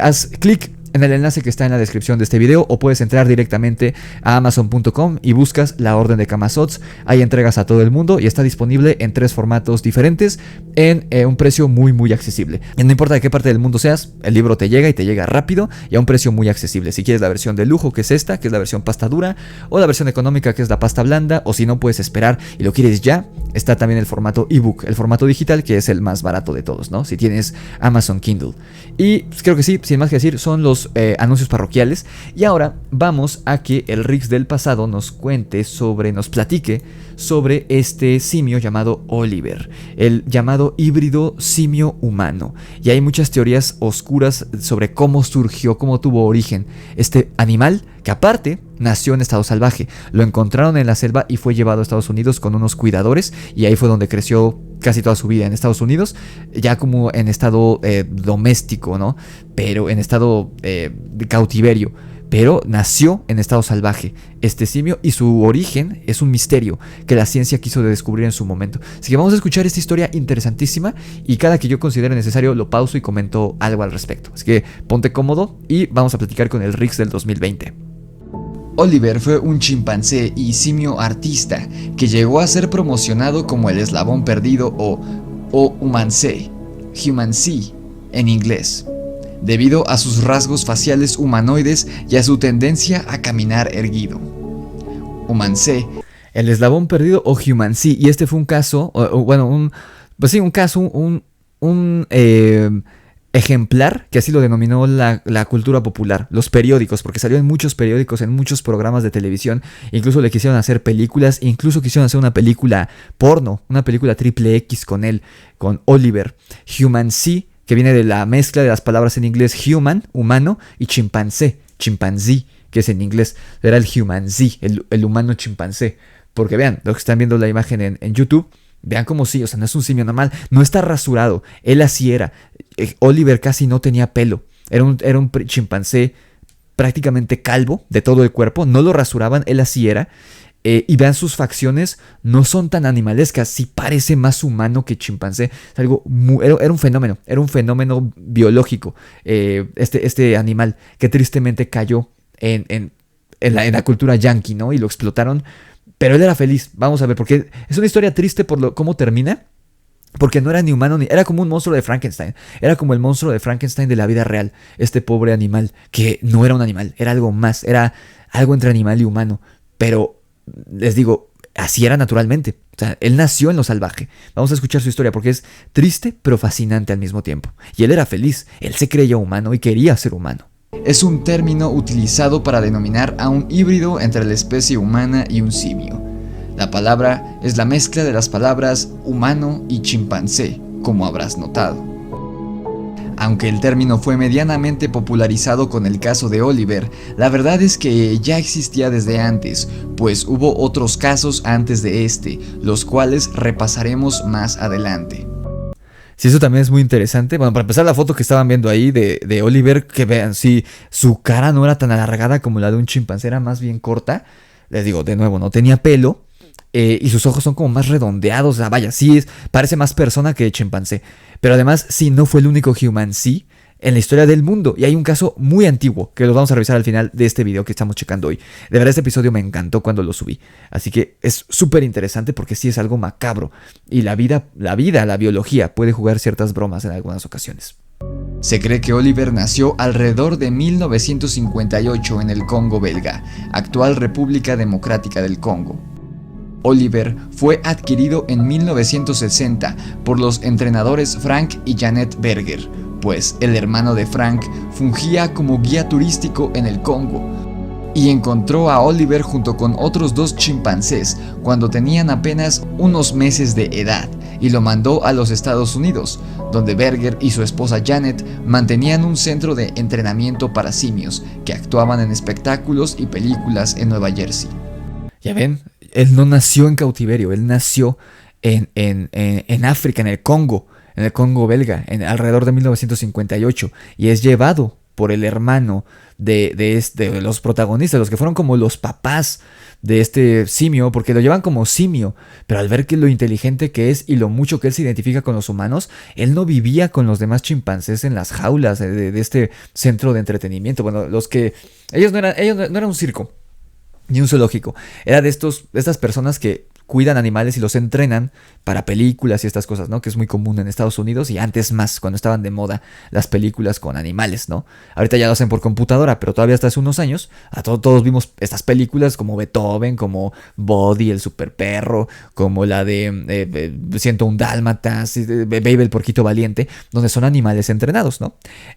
haz clic en el enlace que está en la descripción de este video, o puedes entrar directamente a amazon.com y buscas La Orden de Camazotz. Hay entregas a todo el mundo y está disponible en 3 formatos diferentes en un precio muy accesible. Y no importa de qué parte del mundo seas, el libro te llega y te llega rápido y a un precio muy accesible. Si quieres la versión de lujo, que es esta, que es la versión pasta dura, o la versión económica, que es la pasta blanda, o si no puedes esperar y lo quieres ya, está también el formato ebook, el formato digital, que es el más barato de todos, ¿no? Si tienes Amazon Kindle. Y pues, creo que sí, sin más que decir, son los anuncios parroquiales. Y ahora vamos a que el Rix del pasado nos platique sobre este simio llamado Oliver, el llamado híbrido simio humano. Y hay muchas teorías oscuras sobre cómo surgió, cómo tuvo origen este animal, que aparte nació en estado salvaje. Lo encontraron en la selva y fue llevado a Estados Unidos con unos cuidadores, y ahí fue donde creció casi toda su vida, en Estados Unidos, ya como en estado doméstico, ¿no? Pero en estado de cautiverio. Pero nació en estado salvaje este simio, y su origen es un misterio que la ciencia quiso descubrir en su momento. Así que vamos a escuchar esta historia interesantísima, y cada que yo considere necesario lo pauso y comento algo al respecto. Así que ponte cómodo y vamos a platicar con el Rix del 2020. Oliver fue un chimpancé y simio artista que llegó a ser promocionado como el eslabón perdido o humancé en inglés, debido a sus rasgos faciales humanoides y a su tendencia a caminar erguido. Humancé El eslabón perdido o Humancy. Y este fue un caso, un ejemplar, que así lo denominó la cultura popular, los periódicos, porque salió en muchos periódicos, en muchos programas de televisión, incluso le quisieron hacer películas, incluso quisieron hacer una película porno, una película triple X con él, con Oliver. Humancy, que viene de la mezcla de las palabras en inglés human, humano, y chimpancé, que es en inglés, era el Humancy, el humano chimpancé, porque vean, los que están viendo la imagen en YouTube, vean como sí, o sea, no es un simio normal, no está rasurado, él así era. Oliver casi no tenía pelo, era un chimpancé prácticamente calvo de todo el cuerpo, no lo rasuraban, él así era. Y vean sus facciones, no son tan animalescas, sí parece más humano que chimpancé. Es algo era un fenómeno biológico, este animal que tristemente cayó en la cultura yankee, ¿no? Y lo explotaron. Pero él era feliz, vamos a ver, porque es una historia triste por cómo termina. Porque no era ni humano, era como un monstruo de Frankenstein. Era como el monstruo de Frankenstein de la vida real. Este pobre animal, que no era un animal, era algo más. Era algo entre animal y humano. Pero, les digo, así era naturalmente. O sea, él nació en lo salvaje. Vamos a escuchar su historia porque es triste pero fascinante al mismo tiempo. Y él era feliz, él se creía humano y quería ser humano. Es un término utilizado para denominar a un híbrido entre la especie humana y un simio. La palabra es la mezcla de las palabras humano y chimpancé, como habrás notado. Aunque el término fue medianamente popularizado con el caso de Oliver, la verdad es que ya existía desde antes, pues hubo otros casos antes de este, los cuales repasaremos más adelante. Sí, eso también es muy interesante. Bueno, para empezar, la foto que estaban viendo ahí de Oliver, que vean, sí, su cara no era tan alargada como la de un chimpancé, era más bien corta. Les digo, de nuevo, no tenía pelo. Y sus ojos son como más redondeados. O sea, vaya, sí, parece más persona que chimpancé. Pero además, sí, no fue el único Humancy en la historia del mundo. Y hay un caso muy antiguo que los vamos a revisar al final de este video que estamos checando hoy. De verdad, este episodio me encantó cuando lo subí. Así que es súper interesante porque sí es algo macabro. Y la biología puede jugar ciertas bromas en algunas ocasiones. Se cree que Oliver nació alrededor de 1958 en el Congo belga, actual República Democrática del Congo. Oliver fue adquirido en 1960 por los entrenadores Frank y Janet Berger, pues el hermano de Frank fungía como guía turístico en el Congo y encontró a Oliver junto con otros 2 chimpancés cuando tenían apenas unos meses de edad y lo mandó a los Estados Unidos, donde Berger y su esposa Janet mantenían un centro de entrenamiento para simios que actuaban en espectáculos y películas en Nueva Jersey. Ya ven, él no nació en cautiverio, él nació en África, en el Congo belga, alrededor de 1958, y es llevado por el hermano de los protagonistas, los que fueron como los papás de este simio, porque lo llevan como simio, pero al ver que lo inteligente que es y lo mucho que él se identifica con los humanos, él no vivía con los demás chimpancés en las jaulas de este centro de entretenimiento. Bueno, ellos no eran un circo ni un zoológico, era de estas personas que cuidan animales y los entrenan para películas y estas cosas, ¿no? Que es muy común en Estados Unidos y antes más, cuando estaban de moda las películas con animales, ¿no? Ahorita ya lo hacen por computadora, pero todavía hasta hace unos años todos vimos estas películas como Beethoven, como Body, el super perro, como la de 101 Dálmatas, Baby el porquito valiente, donde son animales entrenados, ¿no?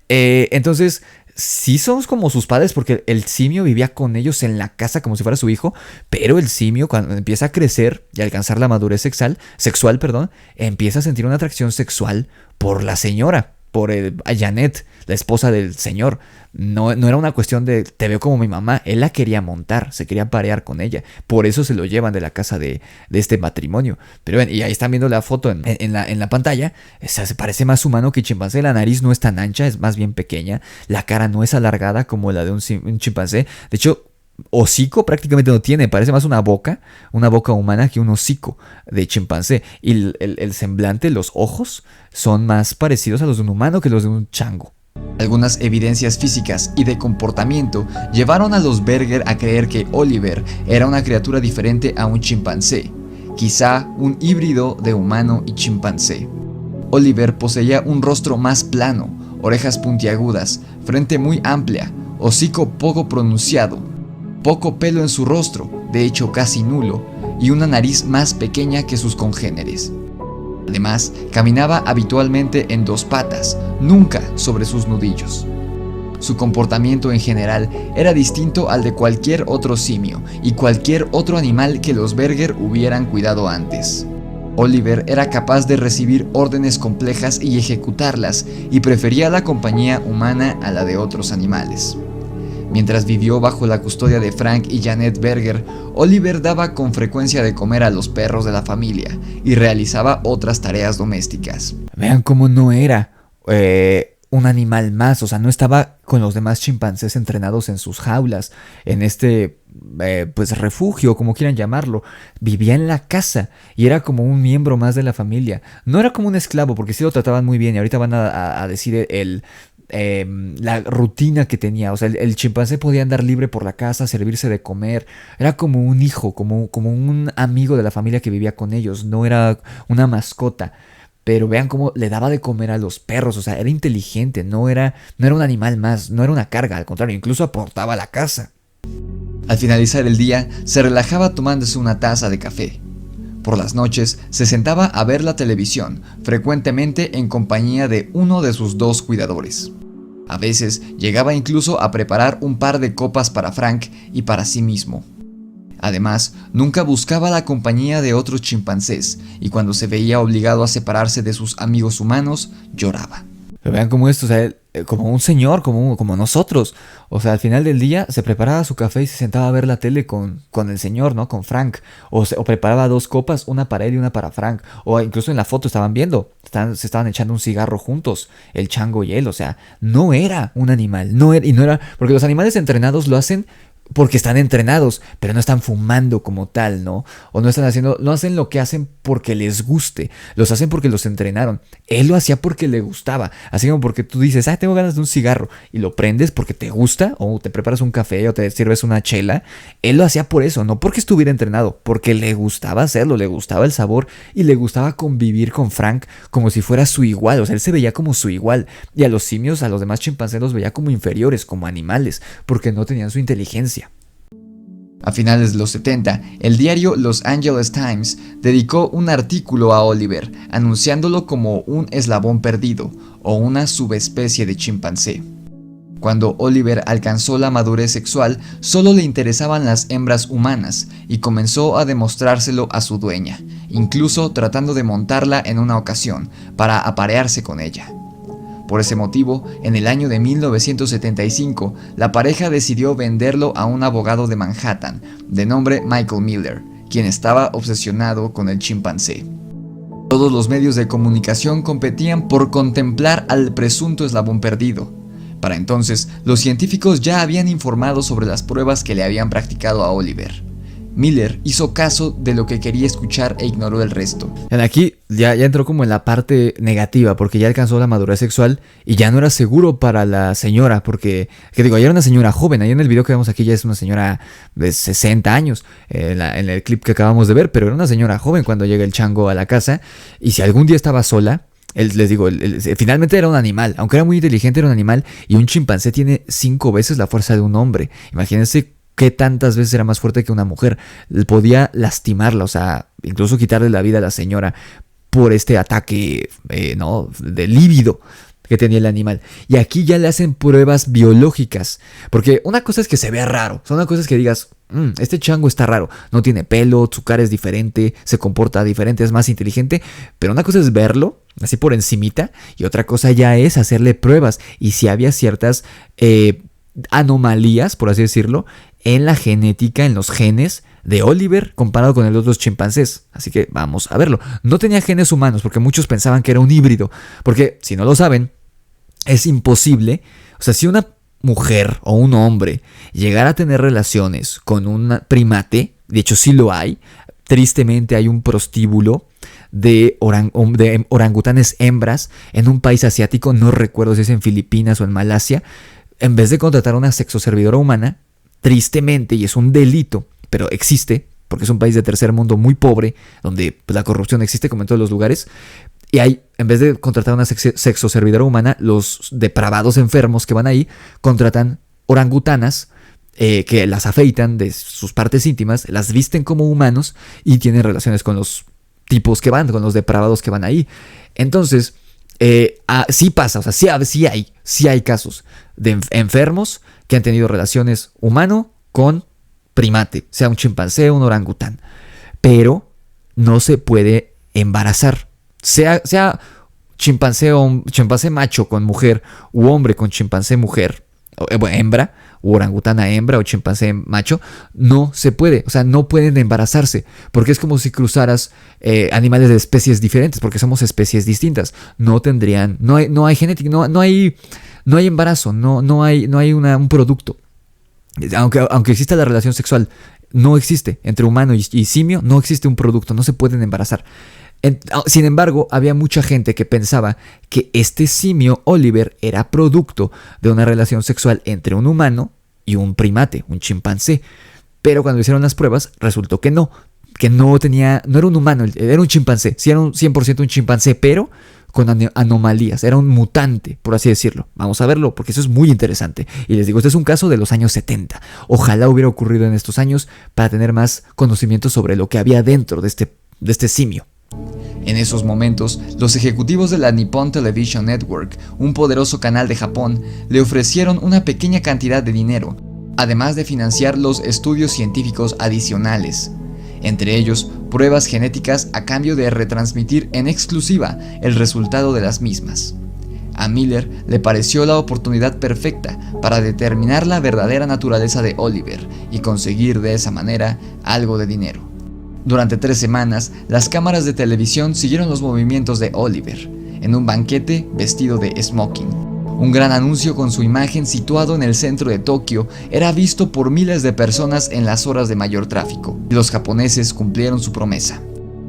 Entonces, sí somos como sus padres porque el simio vivía con ellos en la casa como si fuera su hijo, pero el simio cuando empieza a crecer y alcanzar la madurez sexual, empieza a sentir una atracción sexual por la señora, por Janet, la esposa del señor. No era una cuestión de te veo como mi mamá, él la quería montar, se quería parear con ella, por eso se lo llevan de la casa de este matrimonio. Pero ven, y ahí están viendo la foto en la pantalla, o sea, se parece más humano que chimpancé, la nariz no es tan ancha, es más bien pequeña, la cara no es alargada como la de un chimpancé, de hecho hocico prácticamente no tiene, parece más una boca humana que un hocico de chimpancé, y el semblante, los ojos son más parecidos a los de un humano que los de un chango. Algunas evidencias físicas y de comportamiento llevaron a los Berger a creer que Oliver era una criatura diferente a un chimpancé, quizá un híbrido de humano y chimpancé. Oliver poseía un rostro más plano, orejas puntiagudas, frente muy amplia, hocico poco pronunciado, poco pelo en su rostro, de hecho casi nulo, y una nariz más pequeña que sus congéneres. Además, caminaba habitualmente en 2 patas, nunca sobre sus nudillos. Su comportamiento en general era distinto al de cualquier otro simio y cualquier otro animal que los Berger hubieran cuidado antes. Oliver era capaz de recibir órdenes complejas y ejecutarlas, y prefería la compañía humana a la de otros animales. Mientras vivió bajo la custodia de Frank y Janet Berger, Oliver daba con frecuencia de comer a los perros de la familia y realizaba otras tareas domésticas. Vean cómo no era un animal más, o sea, no estaba con los demás chimpancés entrenados en sus jaulas, en este pues refugio, como quieran llamarlo. Vivía en la casa y era como un miembro más de la familia. No era como un esclavo, porque sí lo trataban muy bien, y ahorita van a decir la rutina que tenía. O sea, el chimpancé podía andar libre por la casa, servirse de comer. Era como un hijo, como un amigo de la familia que vivía con ellos. No era una mascota. Pero vean cómo le daba de comer a los perros. O sea, era inteligente, no era un animal más, no era una carga, al contrario, incluso aportaba a la casa. Al finalizar el día, se relajaba tomándose una taza de café. Por las noches, se sentaba a ver la televisión, frecuentemente en compañía de uno de sus 2 cuidadores. A veces, llegaba incluso a preparar un par de copas para Frank y para sí mismo. Además, nunca buscaba la compañía de otros chimpancés, y cuando se veía obligado a separarse de sus amigos humanos, lloraba. Pero vean cómo esto, o sea, como un señor, como nosotros. O sea, al final del día se preparaba su café y se sentaba a ver la tele con el señor, ¿no? Con Frank. O preparaba 2 copas, una para él y una para Frank. O incluso en la foto estaban viendo, se estaban echando un cigarro juntos, el chango y él. O sea, no era un animal, no era, porque los animales entrenados lo hacen porque están entrenados, pero no están fumando como tal, ¿no? O no hacen lo que hacen porque les guste, los hacen porque los entrenaron. Él lo hacía porque le gustaba, así como porque tú dices, tengo ganas de un cigarro, y lo prendes porque te gusta, o te preparas un café, o te sirves una chela. Él lo hacía por eso, no porque estuviera entrenado, porque le gustaba hacerlo, le gustaba el sabor, y le gustaba convivir con Frank como si fuera su igual. O sea, él se veía como su igual, y a los simios, a los demás chimpancés los veía como inferiores, como animales, porque no tenían su inteligencia. A finales de los 70, el diario Los Angeles Times dedicó un artículo a Oliver, anunciándolo como un eslabón perdido o una subespecie de chimpancé. Cuando Oliver alcanzó la madurez sexual, solo le interesaban las hembras humanas y comenzó a demostrárselo a su dueña, incluso tratando de montarla en una ocasión para aparearse con ella. Por ese motivo, en el año de 1975, la pareja decidió venderlo a un abogado de Manhattan, de nombre Michael Miller, quien estaba obsesionado con el chimpancé. Todos los medios de comunicación competían por contemplar al presunto eslabón perdido. Para entonces, los científicos ya habían informado sobre las pruebas que le habían practicado a Oliver. Miller hizo caso de lo que quería escuchar e ignoró el resto. Aquí ya entró como en la parte negativa, porque ya alcanzó la madurez sexual y ya no era seguro para la señora, porque, ella era una señora joven. Ahí en el video que vemos aquí ya es una señora de 60 años, en el clip que acabamos de ver, pero era una señora joven cuando llega el chango a la casa, y si algún día estaba sola, finalmente era un animal, aunque era muy inteligente, era un animal, y un chimpancé tiene 5 veces la fuerza de un hombre. Imagínense qué tantas veces era más fuerte que una mujer. Podía lastimarla, o sea, incluso quitarle la vida a la señora por este ataque de líbido que tenía el animal. Y aquí ya le hacen pruebas biológicas, porque una cosa es que se vea raro, son cosas que digas, este chango está raro, no tiene pelo, su cara es diferente, se comporta diferente, es más inteligente, pero una cosa es verlo así por encimita, y otra cosa ya es hacerle pruebas, y si había ciertas anomalías, por así decirlo, en la genética, en los genes de Oliver comparado con el de otros chimpancés. Así que vamos a verlo. No tenía genes humanos, porque muchos pensaban que era un híbrido, porque si no lo saben, es imposible. O sea, si una mujer o un hombre llegara a tener relaciones con un primate, de hecho sí lo hay, tristemente hay un prostíbulo de orangutanes hembras en un país asiático, no recuerdo si es en Filipinas o en Malasia. En vez de contratar a una sexoservidora humana, tristemente, y es un delito, pero existe, porque es un país de tercer mundo muy pobre, donde la corrupción existe como en todos los lugares, y en vez de contratar a una sexoservidora humana, los depravados enfermos que van ahí contratan orangutanas que las afeitan de sus partes íntimas, las visten como humanos y tienen relaciones con los tipos que van, con los depravados que van ahí. Entonces, sí pasa, o sea, sí hay casos de enfermos que han tenido relaciones humano con primate, sea un chimpancé o un orangután, pero no se puede embarazar, sea chimpancé o un chimpancé macho con mujer u hombre con chimpancé mujer, hembra, u orangutana hembra o chimpancé macho, no se puede, o sea, no pueden embarazarse, porque es como si cruzaras animales de especies diferentes, porque somos especies distintas, no hay genética, no hay embarazo, no hay un producto, aunque exista la relación sexual, no existe entre humano y simio, no existe un producto, no se pueden embarazar. Sin embargo, había mucha gente que pensaba que este simio Oliver era producto de una relación sexual entre un humano y un primate, un chimpancé. Pero cuando hicieron las pruebas, resultó que no era un humano, era un chimpancé. Sí, era un 100% un chimpancé, pero con anomalías, era un mutante, por así decirlo. Vamos a verlo, porque eso es muy interesante. Y les digo, este es un caso de los años 70. Ojalá hubiera ocurrido en estos años para tener más conocimiento sobre lo que había dentro de este simio. En esos momentos, los ejecutivos de la Nippon Television Network, un poderoso canal de Japón, le ofrecieron una pequeña cantidad de dinero, además de financiar los estudios científicos adicionales, entre ellos pruebas genéticas a cambio de retransmitir en exclusiva el resultado de las mismas. A Miller le pareció la oportunidad perfecta para determinar la verdadera naturaleza de Oliver y conseguir de esa manera algo de dinero. Durante 3 semanas, las cámaras de televisión siguieron los movimientos de Oliver, en un banquete vestido de smoking. Un gran anuncio con su imagen situado en el centro de Tokio era visto por miles de personas en las horas de mayor tráfico. Los japoneses cumplieron su promesa.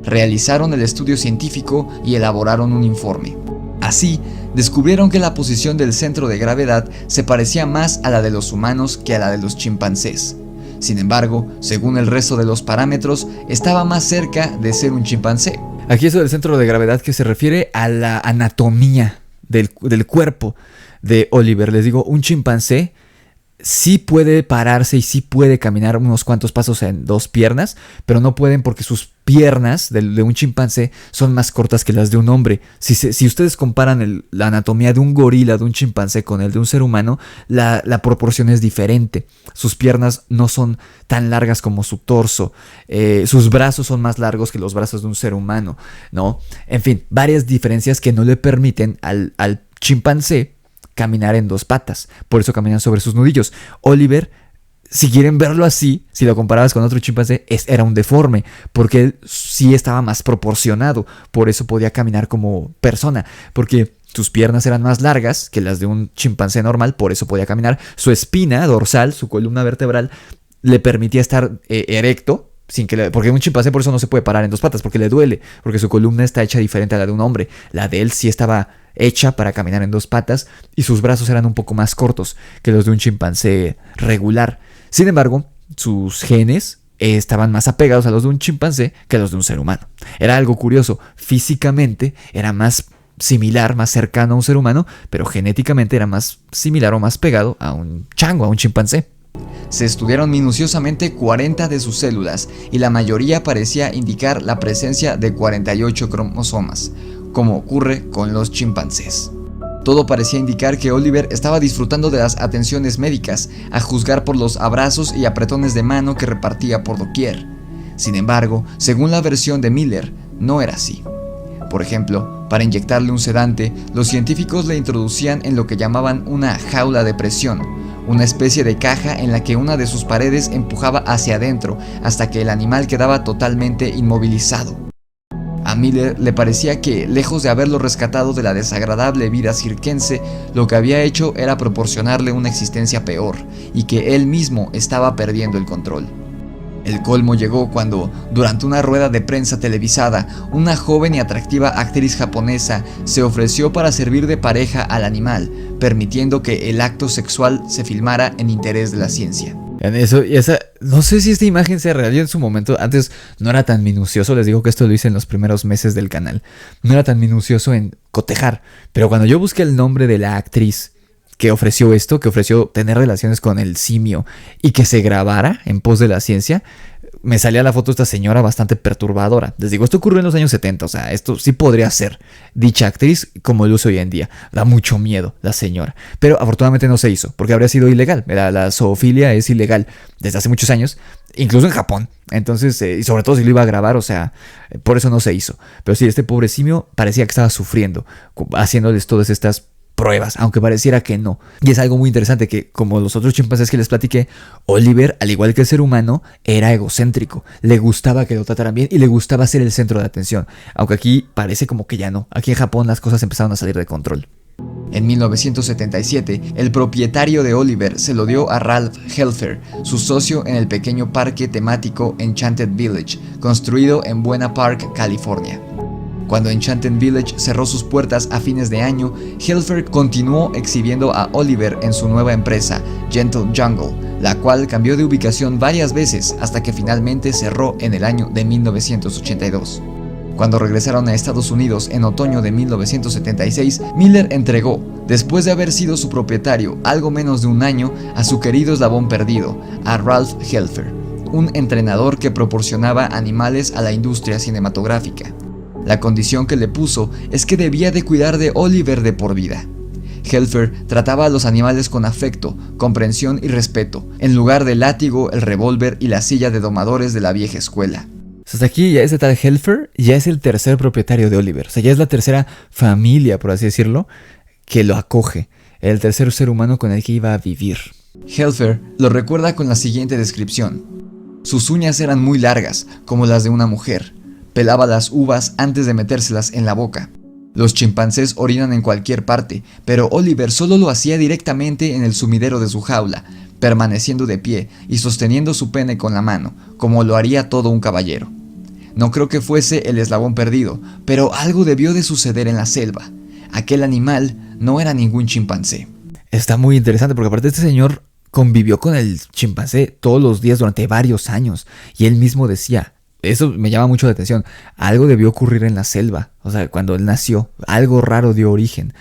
Realizaron el estudio científico y elaboraron un informe. Así, descubrieron que la posición del centro de gravedad se parecía más a la de los humanos que a la de los chimpancés. Sin embargo, según el resto de los parámetros, estaba más cerca de ser un chimpancé. Aquí eso del centro de gravedad que se refiere a la anatomía del cuerpo de Oliver. Les digo, un chimpancé sí puede pararse y sí puede caminar unos cuantos pasos en 2 piernas, pero no pueden porque sus piernas de un chimpancé son más cortas que las de un hombre. Si ustedes comparan la anatomía de un gorila, de un chimpancé con el de un ser humano, la proporción es diferente. Sus piernas no son tan largas como su torso, sus brazos son más largos que los brazos de un ser humano, ¿no? En fin, varias diferencias que no le permiten al chimpancé caminar en 2 patas, por eso caminan sobre sus nudillos. Oliver, si quieren verlo así, si lo comparabas con otro chimpancé, era un deforme, porque él sí estaba más proporcionado, por eso podía caminar como persona, porque sus piernas eran más largas que las de un chimpancé normal, por eso podía caminar. Su espina dorsal, su columna vertebral, le permitía estar erecto, porque un chimpancé por eso no se puede parar en 2 patas, porque le duele, porque su columna está hecha diferente a la de un hombre. La de él sí estaba hecha para caminar en 2 patas y sus brazos eran un poco más cortos que los de un chimpancé regular. Sin embargo, sus genes estaban más apegados a los de un chimpancé que a los de un ser humano. Era algo curioso, físicamente era más similar, más cercano a un ser humano, pero genéticamente era más similar o más pegado a un chango, a un chimpancé. Se estudiaron minuciosamente 40 de sus células y la mayoría parecía indicar la presencia de 48 cromosomas, como ocurre con los chimpancés. Todo parecía indicar que Oliver estaba disfrutando de las atenciones médicas, a juzgar por los abrazos y apretones de mano que repartía por doquier. Sin embargo, según la versión de Miller, no era así. Por ejemplo, para inyectarle un sedante, los científicos le introducían en lo que llamaban una jaula de presión, una especie de caja en la que una de sus paredes empujaba hacia adentro hasta que el animal quedaba totalmente inmovilizado. A Miller le parecía que, lejos de haberlo rescatado de la desagradable vida circense, lo que había hecho era proporcionarle una existencia peor, y que él mismo estaba perdiendo el control. El colmo llegó cuando, durante una rueda de prensa televisada, una joven y atractiva actriz japonesa se ofreció para servir de pareja al animal, permitiendo que el acto sexual se filmara en interés de la ciencia. No sé si esta imagen sea real. Yo en su momento, antes no era tan minucioso, les digo que esto lo hice en los primeros meses del canal, no era tan minucioso en cotejar, pero cuando yo busqué el nombre de la actriz que ofreció esto, que ofreció tener relaciones con el simio y que se grabara en pos de la ciencia, me salía la foto de esta señora bastante perturbadora. Les digo, esto ocurrió en los años 70, o sea, esto sí podría ser dicha actriz como luce hoy en día. Da mucho miedo la señora. Pero afortunadamente no se hizo, porque habría sido ilegal. La zoofilia es ilegal desde hace muchos años, incluso en Japón. Entonces, y sobre todo si lo iba a grabar, o sea, por eso no se hizo. Pero sí, este pobre simio parecía que estaba sufriendo, haciéndoles todas estas pruebas, aunque pareciera que no. Y es algo muy interesante que, como los otros chimpancés que les platiqué, Oliver, al igual que el ser humano, era egocéntrico. Le gustaba que lo trataran bien y le gustaba ser el centro de atención. Aunque aquí parece como que ya no. Aquí en Japón las cosas empezaron a salir de control. En 1977, el propietario de Oliver se lo dio a Ralph Helfer, su socio en el pequeño parque temático Enchanted Village, construido en Buena Park, California. Cuando Enchanted Village cerró sus puertas a fines de año, Helfer continuó exhibiendo a Oliver en su nueva empresa, Gentle Jungle, la cual cambió de ubicación varias veces hasta que finalmente cerró en el año de 1982. Cuando regresaron a Estados Unidos en otoño de 1976, Miller entregó, después de haber sido su propietario algo menos de un año, a su querido eslabón perdido, a Ralph Helfer, un entrenador que proporcionaba animales a la industria cinematográfica. La condición que le puso es que debía de cuidar de Oliver de por vida. Helfer trataba a los animales con afecto, comprensión y respeto, en lugar del látigo, el revólver y la silla de domadores de la vieja escuela. Hasta aquí ya ese tal Helfer ya es el tercer propietario de Oliver. O sea, ya es la tercera familia, por así decirlo, que lo acoge. El tercer ser humano con el que iba a vivir. Helfer lo recuerda con la siguiente descripción. Sus uñas eran muy largas, como las de una mujer. Pelaba las uvas antes de metérselas en la boca. Los chimpancés orinan en cualquier parte, pero Oliver solo lo hacía directamente en el sumidero de su jaula, permaneciendo de pie y sosteniendo su pene con la mano, como lo haría todo un caballero. No creo que fuese el eslabón perdido, pero algo debió de suceder en la selva. Aquel animal no era ningún chimpancé. Está muy interesante porque aparte este señor convivió con el chimpancé todos los días durante varios años y él mismo decía, eso me llama mucho la atención, algo debió ocurrir en la selva, o sea, cuando él nació, algo raro dio origen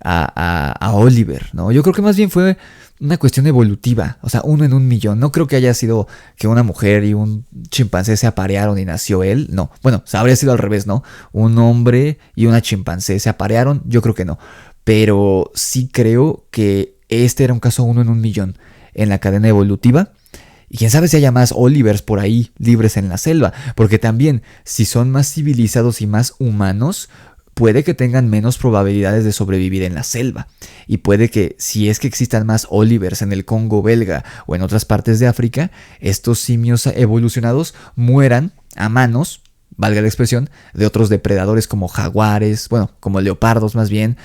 a Oliver, ¿no? Yo creo que más bien fue una cuestión evolutiva, o sea, 1 en 1.000.000. No creo que haya sido que una mujer y un chimpancé se aparearon y nació él, no. Bueno, habría sido al revés, ¿no? Un hombre y una chimpancé se aparearon, yo creo que no. Pero sí creo que este era un caso 1 en 1.000.000 en la cadena evolutiva. Y quién sabe si haya más Olivers por ahí libres en la selva, porque también si son más civilizados y más humanos, puede que tengan menos probabilidades de sobrevivir en la selva. Y puede que, si es que existan más Olivers en el Congo belga o en otras partes de África, estos simios evolucionados mueran a manos, valga la expresión, de otros depredadores como jaguares, bueno, como leopardos más bien,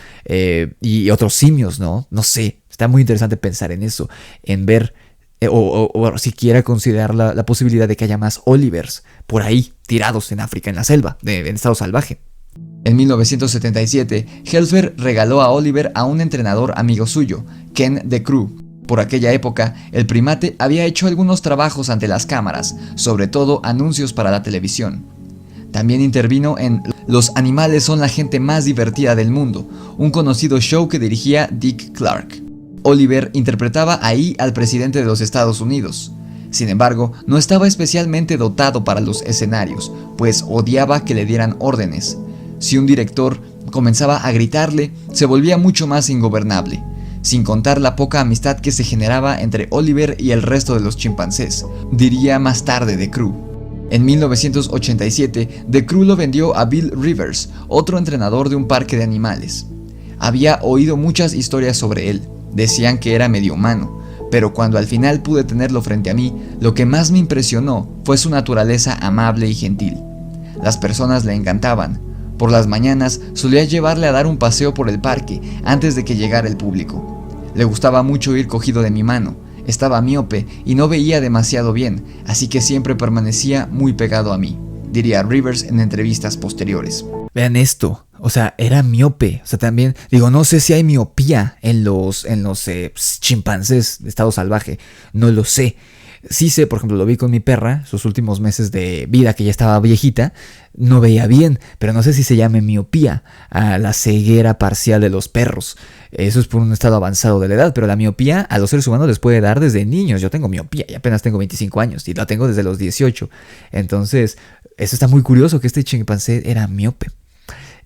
y otros simios, ¿no? No sé, está muy interesante pensar en eso, en ver, o siquiera considerar la posibilidad de que haya más Olivers por ahí, tirados en África, en la selva, en estado salvaje. En 1977, Helfer regaló a Oliver a un entrenador amigo suyo, Ken DeCrew. Por aquella época, el primate había hecho algunos trabajos ante las cámaras, sobre todo anuncios para la televisión. También intervino en Los animales son la gente más divertida del mundo, un conocido show que dirigía Dick Clark. Oliver interpretaba ahí al presidente de los Estados Unidos. Sin embargo, no estaba especialmente dotado para los escenarios, pues odiaba que le dieran órdenes. Si un director comenzaba a gritarle, se volvía mucho más ingobernable, sin contar la poca amistad que se generaba entre Oliver y el resto de los chimpancés, diría más tarde DeCrew. En 1987, DeCrew lo vendió a Bill Rivers, otro entrenador de un parque de animales. Había oído muchas historias sobre él, decían que era medio humano, pero cuando al final pude tenerlo frente a mí, lo que más me impresionó fue su naturaleza amable y gentil. Las personas le encantaban. Por las mañanas solía llevarle a dar un paseo por el parque antes de que llegara el público. Le gustaba mucho ir cogido de mi mano, estaba miope y no veía demasiado bien, así que siempre permanecía muy pegado a mí, diría Rivers en entrevistas posteriores. Vean esto, o sea, era miope, o sea, también, digo, no sé si hay miopía en los chimpancés de estado salvaje, no lo sé. Sí sé, por ejemplo, lo vi con mi perra, sus últimos meses de vida, que ya estaba viejita, no veía bien, pero no sé si se llame miopía, a la ceguera parcial de los perros. Eso es por un estado avanzado de la edad, pero la miopía a los seres humanos les puede dar desde niños. Yo tengo miopía y apenas tengo 25 años y la tengo desde los 18. Entonces, eso está muy curioso, que este chimpancé era miope.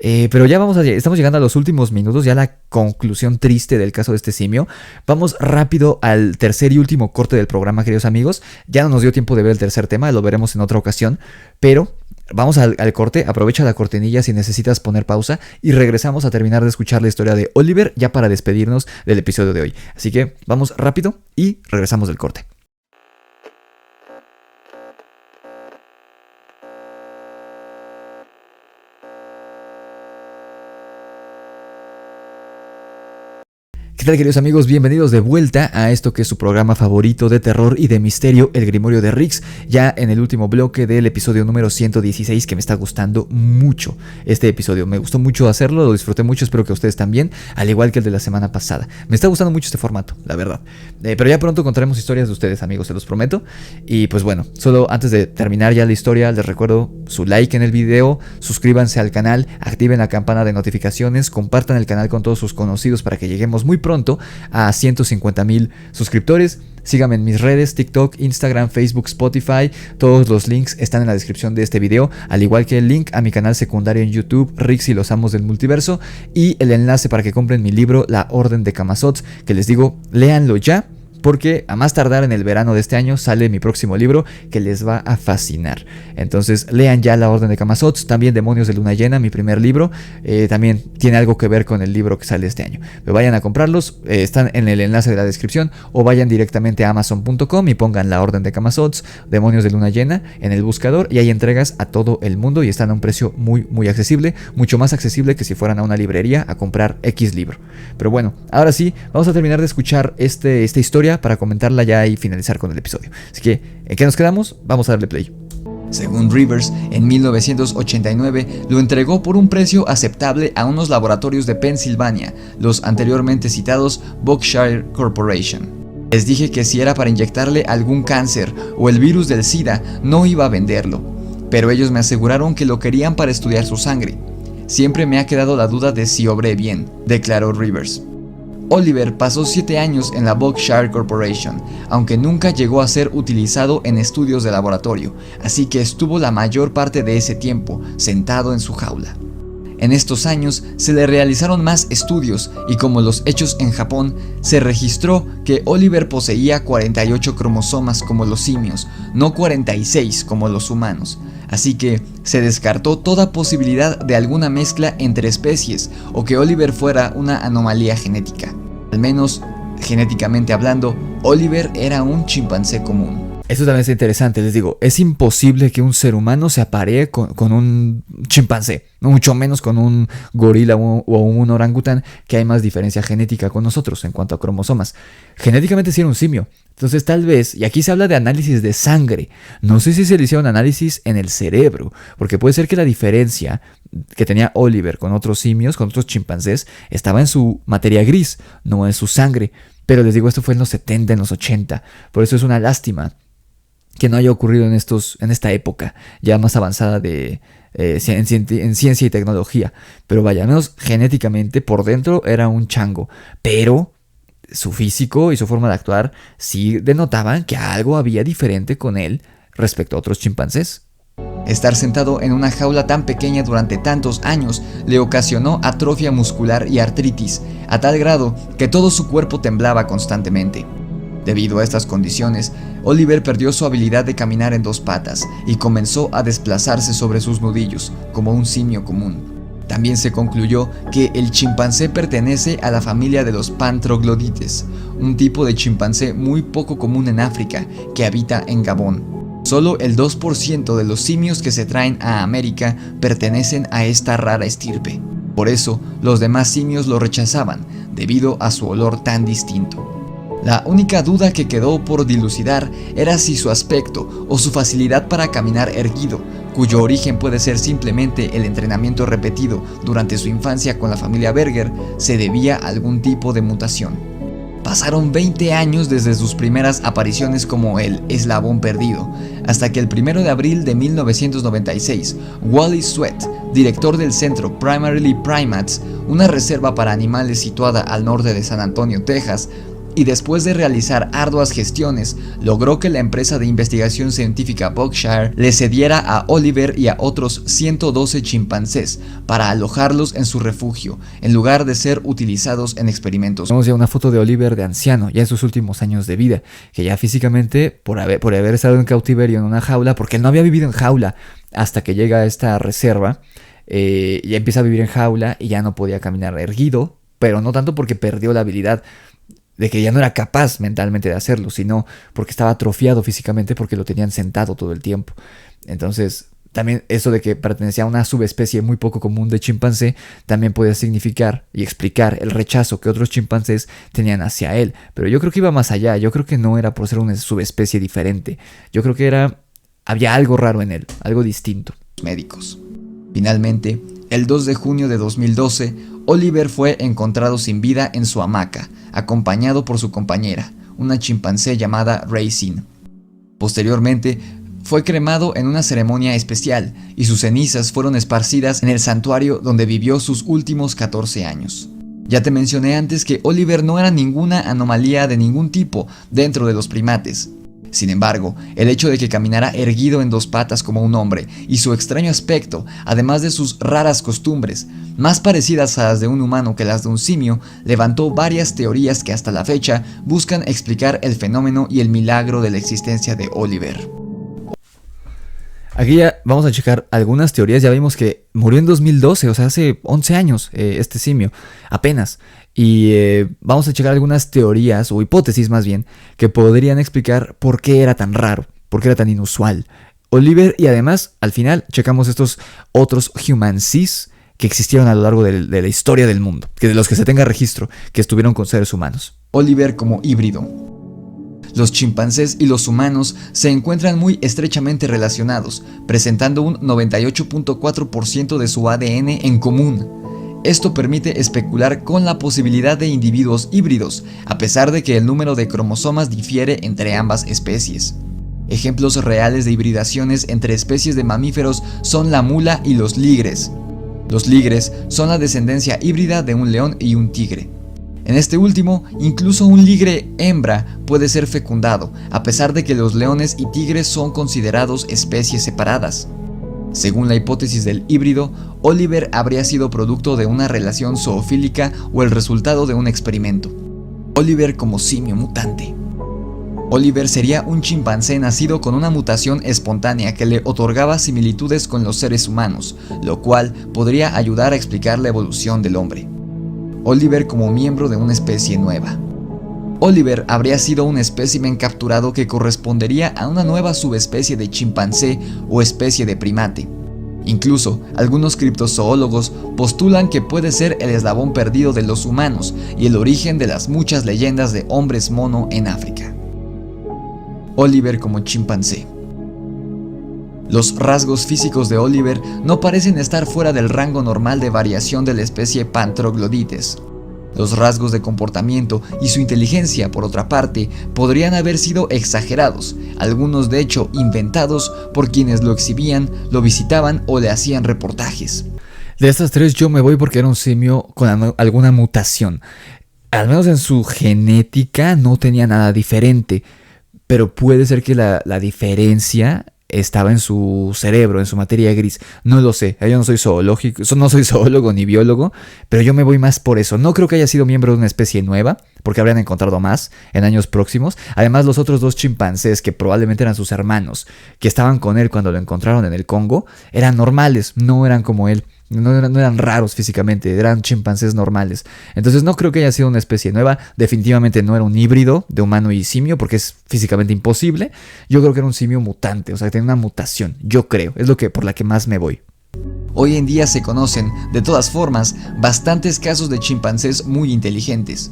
Pero ya estamos llegando a los últimos minutos, ya la conclusión triste del caso de este simio. Vamos rápido al tercer y último corte del programa, queridos amigos. Ya no nos dio tiempo de ver el tercer tema, lo veremos en otra ocasión, pero vamos al corte. Aprovecha la cortinilla si necesitas poner pausa y regresamos a terminar de escuchar la historia de Oliver, ya para despedirnos del episodio de hoy. Así que vamos rápido y regresamos del corte. ¿Qué tal, queridos amigos? Bienvenidos de vuelta a esto que es su programa favorito de terror y de misterio, El Grimorio de Rix, ya en el último bloque del episodio número 116, que me está gustando mucho este episodio. Me gustó mucho hacerlo, lo disfruté mucho, espero que ustedes también, al igual que el de la semana pasada. Me está gustando mucho este formato, la verdad. Pero ya pronto contaremos historias de ustedes, amigos, se los prometo. Y pues bueno, solo antes de terminar ya la historia, les recuerdo su like en el video, suscríbanse al canal, activen la campana de notificaciones, compartan el canal con todos sus conocidos para que lleguemos muy pronto a 150,000 suscriptores. Síganme en mis redes, TikTok, Instagram, Facebook, Spotify. Todos los links están en la descripción de este video, al igual que el link a mi canal secundario en YouTube, Rix y los Amos del Multiverso, y el enlace para que compren mi libro, La Orden de Camazotz, que les digo, léanlo ya, porque a más tardar en el verano de este año sale mi próximo libro que les va a fascinar. Entonces lean ya La Orden de Camazotz, también Demonios de Luna Llena, mi primer libro, también tiene algo que ver con el libro que sale este año. Pero vayan a comprarlos, están en el enlace de la descripción, o vayan directamente a amazon.com y pongan La Orden de Camazotz, Demonios de Luna Llena en el buscador, y hay entregas a todo el mundo y están a un precio muy muy accesible, mucho más accesible que si fueran a una librería a comprar X libro. Pero bueno, ahora sí, vamos a terminar de escuchar esta historia para comentarla ya y finalizar con el episodio. Así que, ¿en qué nos quedamos? Vamos a darle play. Según Rivers, en 1989 lo entregó por un precio aceptable a unos laboratorios de Pensilvania, los anteriormente citados Berkshire Corporation. Les dije que si era para inyectarle algún cáncer o el virus del SIDA, no iba a venderlo, pero ellos me aseguraron que lo querían para estudiar su sangre. Siempre me ha quedado la duda de si obré bien, declaró Rivers. Oliver pasó 7 años en la Berkshire Corporation, aunque nunca llegó a ser utilizado en estudios de laboratorio, así que estuvo la mayor parte de ese tiempo sentado en su jaula. En estos años se le realizaron más estudios y, como los hechos en Japón, se registró que Oliver poseía 48 cromosomas como los simios, no 46 como los humanos. Así que se descartó toda posibilidad de alguna mezcla entre especies o que Oliver fuera una anomalía genética. Al menos, genéticamente hablando, Oliver era un chimpancé común. Esto también es interesante, les digo, es imposible que un ser humano se aparee con un chimpancé, mucho menos con un gorila o un orangután, que hay más diferencia genética con nosotros en cuanto a cromosomas. Genéticamente sí era un simio, entonces tal vez, y aquí se habla de análisis de sangre, no sé si se le hicieron análisis en el cerebro, porque puede ser que la diferencia que tenía Oliver con otros simios, con otros chimpancés, estaba en su materia gris, no en su sangre. Pero les digo, esto fue en los 70, en los 80, por eso es una lástima que no haya ocurrido en esta época ya más avanzada en ciencia y tecnología. Pero vaya, al menos genéticamente por dentro era un chango, pero su físico y su forma de actuar sí denotaban que algo había diferente con él respecto a otros chimpancés. Estar sentado en una jaula tan pequeña durante tantos años le ocasionó atrofia muscular y artritis, a tal grado que todo su cuerpo temblaba constantemente. Debido a estas condiciones, Oliver perdió su habilidad de caminar en 2 patas y comenzó a desplazarse sobre sus nudillos, como un simio común. También se concluyó que el chimpancé pertenece a la familia de los Pantroglodites, un tipo de chimpancé muy poco común en África, que habita en Gabón. Solo el 2% de los simios que se traen a América pertenecen a esta rara estirpe. Por eso, los demás simios lo rechazaban, debido a su olor tan distinto. La única duda que quedó por dilucidar era si su aspecto o su facilidad para caminar erguido, cuyo origen puede ser simplemente el entrenamiento repetido durante su infancia con la familia Berger, se debía a algún tipo de mutación. Pasaron 20 años desde sus primeras apariciones como el eslabón perdido, hasta que el 1 de abril de 1996, Wally Sweat, director del centro Primarily Primates, una reserva para animales situada al norte de San Antonio, Texas, y después de realizar arduas gestiones, logró que la empresa de investigación científica Berkshire le cediera a Oliver y a otros 112 chimpancés para alojarlos en su refugio, en lugar de ser utilizados en experimentos. Vemos ya una foto de Oliver de anciano, ya en sus últimos años de vida, que ya físicamente, por haber estado en cautiverio en una jaula, porque él no había vivido en jaula hasta que llega a esta reserva, ya empieza a vivir en jaula y ya no podía caminar erguido, pero no tanto porque perdió la habilidad de que ya no era capaz mentalmente de hacerlo, sino porque estaba atrofiado físicamente porque lo tenían sentado todo el tiempo. Entonces, también eso de que pertenecía a una subespecie muy poco común de chimpancé también podía significar y explicar el rechazo que otros chimpancés tenían hacia él. Pero yo creo que iba más allá, yo creo que no era por ser una subespecie diferente, yo creo que había algo raro en él, algo distinto. Médicos. Finalmente, el 2 de junio de 2012, Oliver fue encontrado sin vida en su hamaca, acompañado por su compañera, una chimpancé llamada Racine. Posteriormente, fue cremado en una ceremonia especial y sus cenizas fueron esparcidas en el santuario donde vivió sus últimos 14 años. Ya te mencioné antes que Oliver no era ninguna anomalía de ningún tipo dentro de los primates. Sin embargo, el hecho de que caminara erguido en dos patas como un hombre y su extraño aspecto, además de sus raras costumbres, más parecidas a las de un humano que las de un simio, levantó varias teorías que hasta la fecha buscan explicar el fenómeno y el milagro de la existencia de Oliver. Aquí ya vamos a checar algunas teorías. Ya vimos que murió en 2012, o sea, hace 11 años este simio, apenas. Y vamos a checar algunas teorías, o hipótesis más bien, que podrían explicar por qué era tan raro, por qué era tan inusual Oliver. Y además, al final, checamos estos otros humancies que existieron a lo largo de la historia del mundo, que de los que se tenga registro, que estuvieron con seres humanos. Oliver como híbrido. Los chimpancés y los humanos se encuentran muy estrechamente relacionados, presentando un 98.4% de su ADN en común. Esto permite especular con la posibilidad de individuos híbridos, a pesar de que el número de cromosomas difiere entre ambas especies. Ejemplos reales de hibridaciones entre especies de mamíferos son la mula y los ligres. Los ligres son la descendencia híbrida de un león y un tigre. En este último, incluso un ligre hembra puede ser fecundado, a pesar de que los leones y tigres son considerados especies separadas. Según la hipótesis del híbrido, Oliver habría sido producto de una relación zoofílica o el resultado de un experimento. Oliver como simio mutante. Oliver sería un chimpancé nacido con una mutación espontánea que le otorgaba similitudes con los seres humanos, lo cual podría ayudar a explicar la evolución del hombre. Oliver como miembro de una especie nueva. Oliver habría sido un espécimen capturado que correspondería a una nueva subespecie de chimpancé o especie de primate. Incluso, algunos criptozoólogos postulan que puede ser el eslabón perdido de los humanos y el origen de las muchas leyendas de hombres mono en África. Oliver como chimpancé. Los rasgos físicos de Oliver no parecen estar fuera del rango normal de variación de la especie Pantroglodites. Los rasgos de comportamiento y su inteligencia, por otra parte, podrían haber sido exagerados, algunos de hecho inventados por quienes lo exhibían, lo visitaban o le hacían reportajes. De estas tres yo me voy porque era un simio con alguna mutación. Al menos en su genética no tenía nada diferente, pero puede ser que la diferencia estaba en su cerebro, en su materia gris. No lo sé, yo no soy zoólogo ni biólogo, pero yo me voy más por eso. No creo que haya sido miembro de una especie nueva, porque habrían encontrado más en años próximos. Además, los otros dos chimpancés, que probablemente eran sus hermanos, que estaban con él cuando lo encontraron en el Congo, eran normales, no eran como él. No eran raros físicamente, eran chimpancés normales. Entonces no creo que haya sido una especie nueva. Definitivamente no era un híbrido de humano y simio, porque es físicamente imposible. Yo creo que era un simio mutante, o sea, que tenía una mutación. Yo creo, es por la que más me voy. Hoy en día se conocen, de todas formas, bastantes casos de chimpancés muy inteligentes.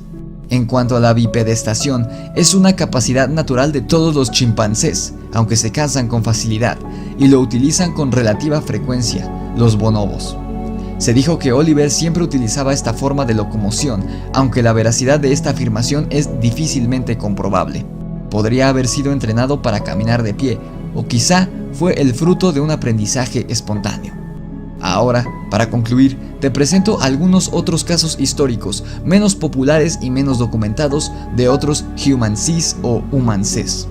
En cuanto a la bipedestación, es una capacidad natural de todos los chimpancés, aunque se cansan con facilidad, y lo utilizan con relativa frecuencia, los bonobos. Se dijo que Oliver siempre utilizaba esta forma de locomoción, aunque la veracidad de esta afirmación es difícilmente comprobable. Podría haber sido entrenado para caminar de pie, o quizá fue el fruto de un aprendizaje espontáneo. Ahora, para concluir, te presento algunos otros casos históricos, menos populares y menos documentados, de otros humansees o humanses.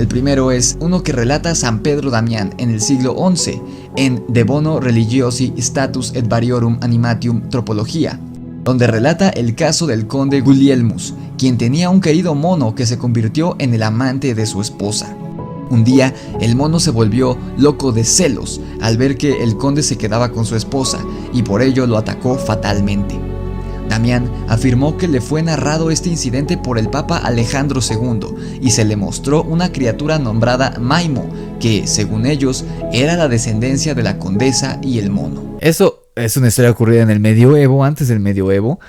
El primero es uno que relata San Pedro Damián en el siglo XI, en De Bono Religiosi Status et Variorum Animatium Tropologia, donde relata el caso del conde Gulielmus, quien tenía un querido mono que se convirtió en el amante de su esposa. Un día, el mono se volvió loco de celos al ver que el conde se quedaba con su esposa y por ello lo atacó fatalmente. Damián afirmó que le fue narrado este incidente por el Papa Alejandro II y se le mostró una criatura nombrada Maimo, que, según ellos, era la descendencia de la condesa y el mono. Eso es una historia ocurrida en el medioevo, antes del medioevo.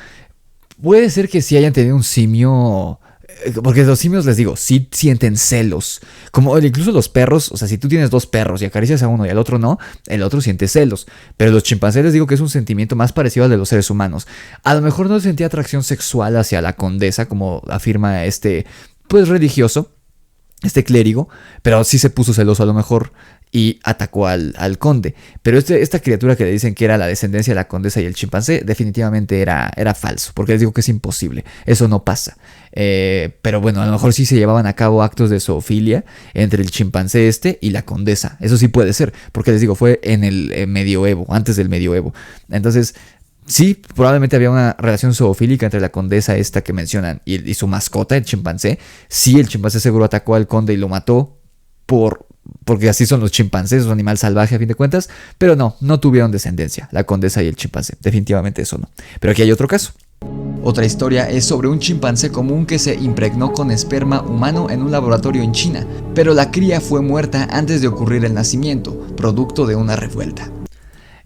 Puede ser que sí hayan tenido un simio, porque los simios, les digo, sí sienten celos. Como incluso los perros, o sea, si tú tienes dos perros y acaricias a uno y al otro no, el otro siente celos. Pero los chimpancés, les digo que es un sentimiento más parecido al de los seres humanos. A lo mejor no sentía atracción sexual hacia la condesa, como afirma pues religioso, clérigo, pero sí se puso celoso a lo mejor y atacó al conde. Pero esta criatura que le dicen que era la descendencia de la condesa y el chimpancé, definitivamente era falso, porque les digo que es imposible, eso no pasa. Pero bueno, a lo mejor sí se llevaban a cabo actos de zoofilia entre el chimpancé y la condesa, eso sí puede ser, porque les digo, fue en el medioevo, antes del medioevo. Entonces, sí, probablemente había una relación zoofílica entre la condesa que mencionan y su mascota, el chimpancé. Sí, el chimpancé seguro atacó al conde y lo mató porque así son los chimpancés, es un animal salvaje a fin de cuentas, pero no tuvieron descendencia, la condesa y el chimpancé, definitivamente eso no. Pero aquí hay otro caso. Otra historia es sobre un chimpancé común que se impregnó con esperma humano en un laboratorio en China, pero la cría fue muerta antes de ocurrir el nacimiento, producto de una revuelta.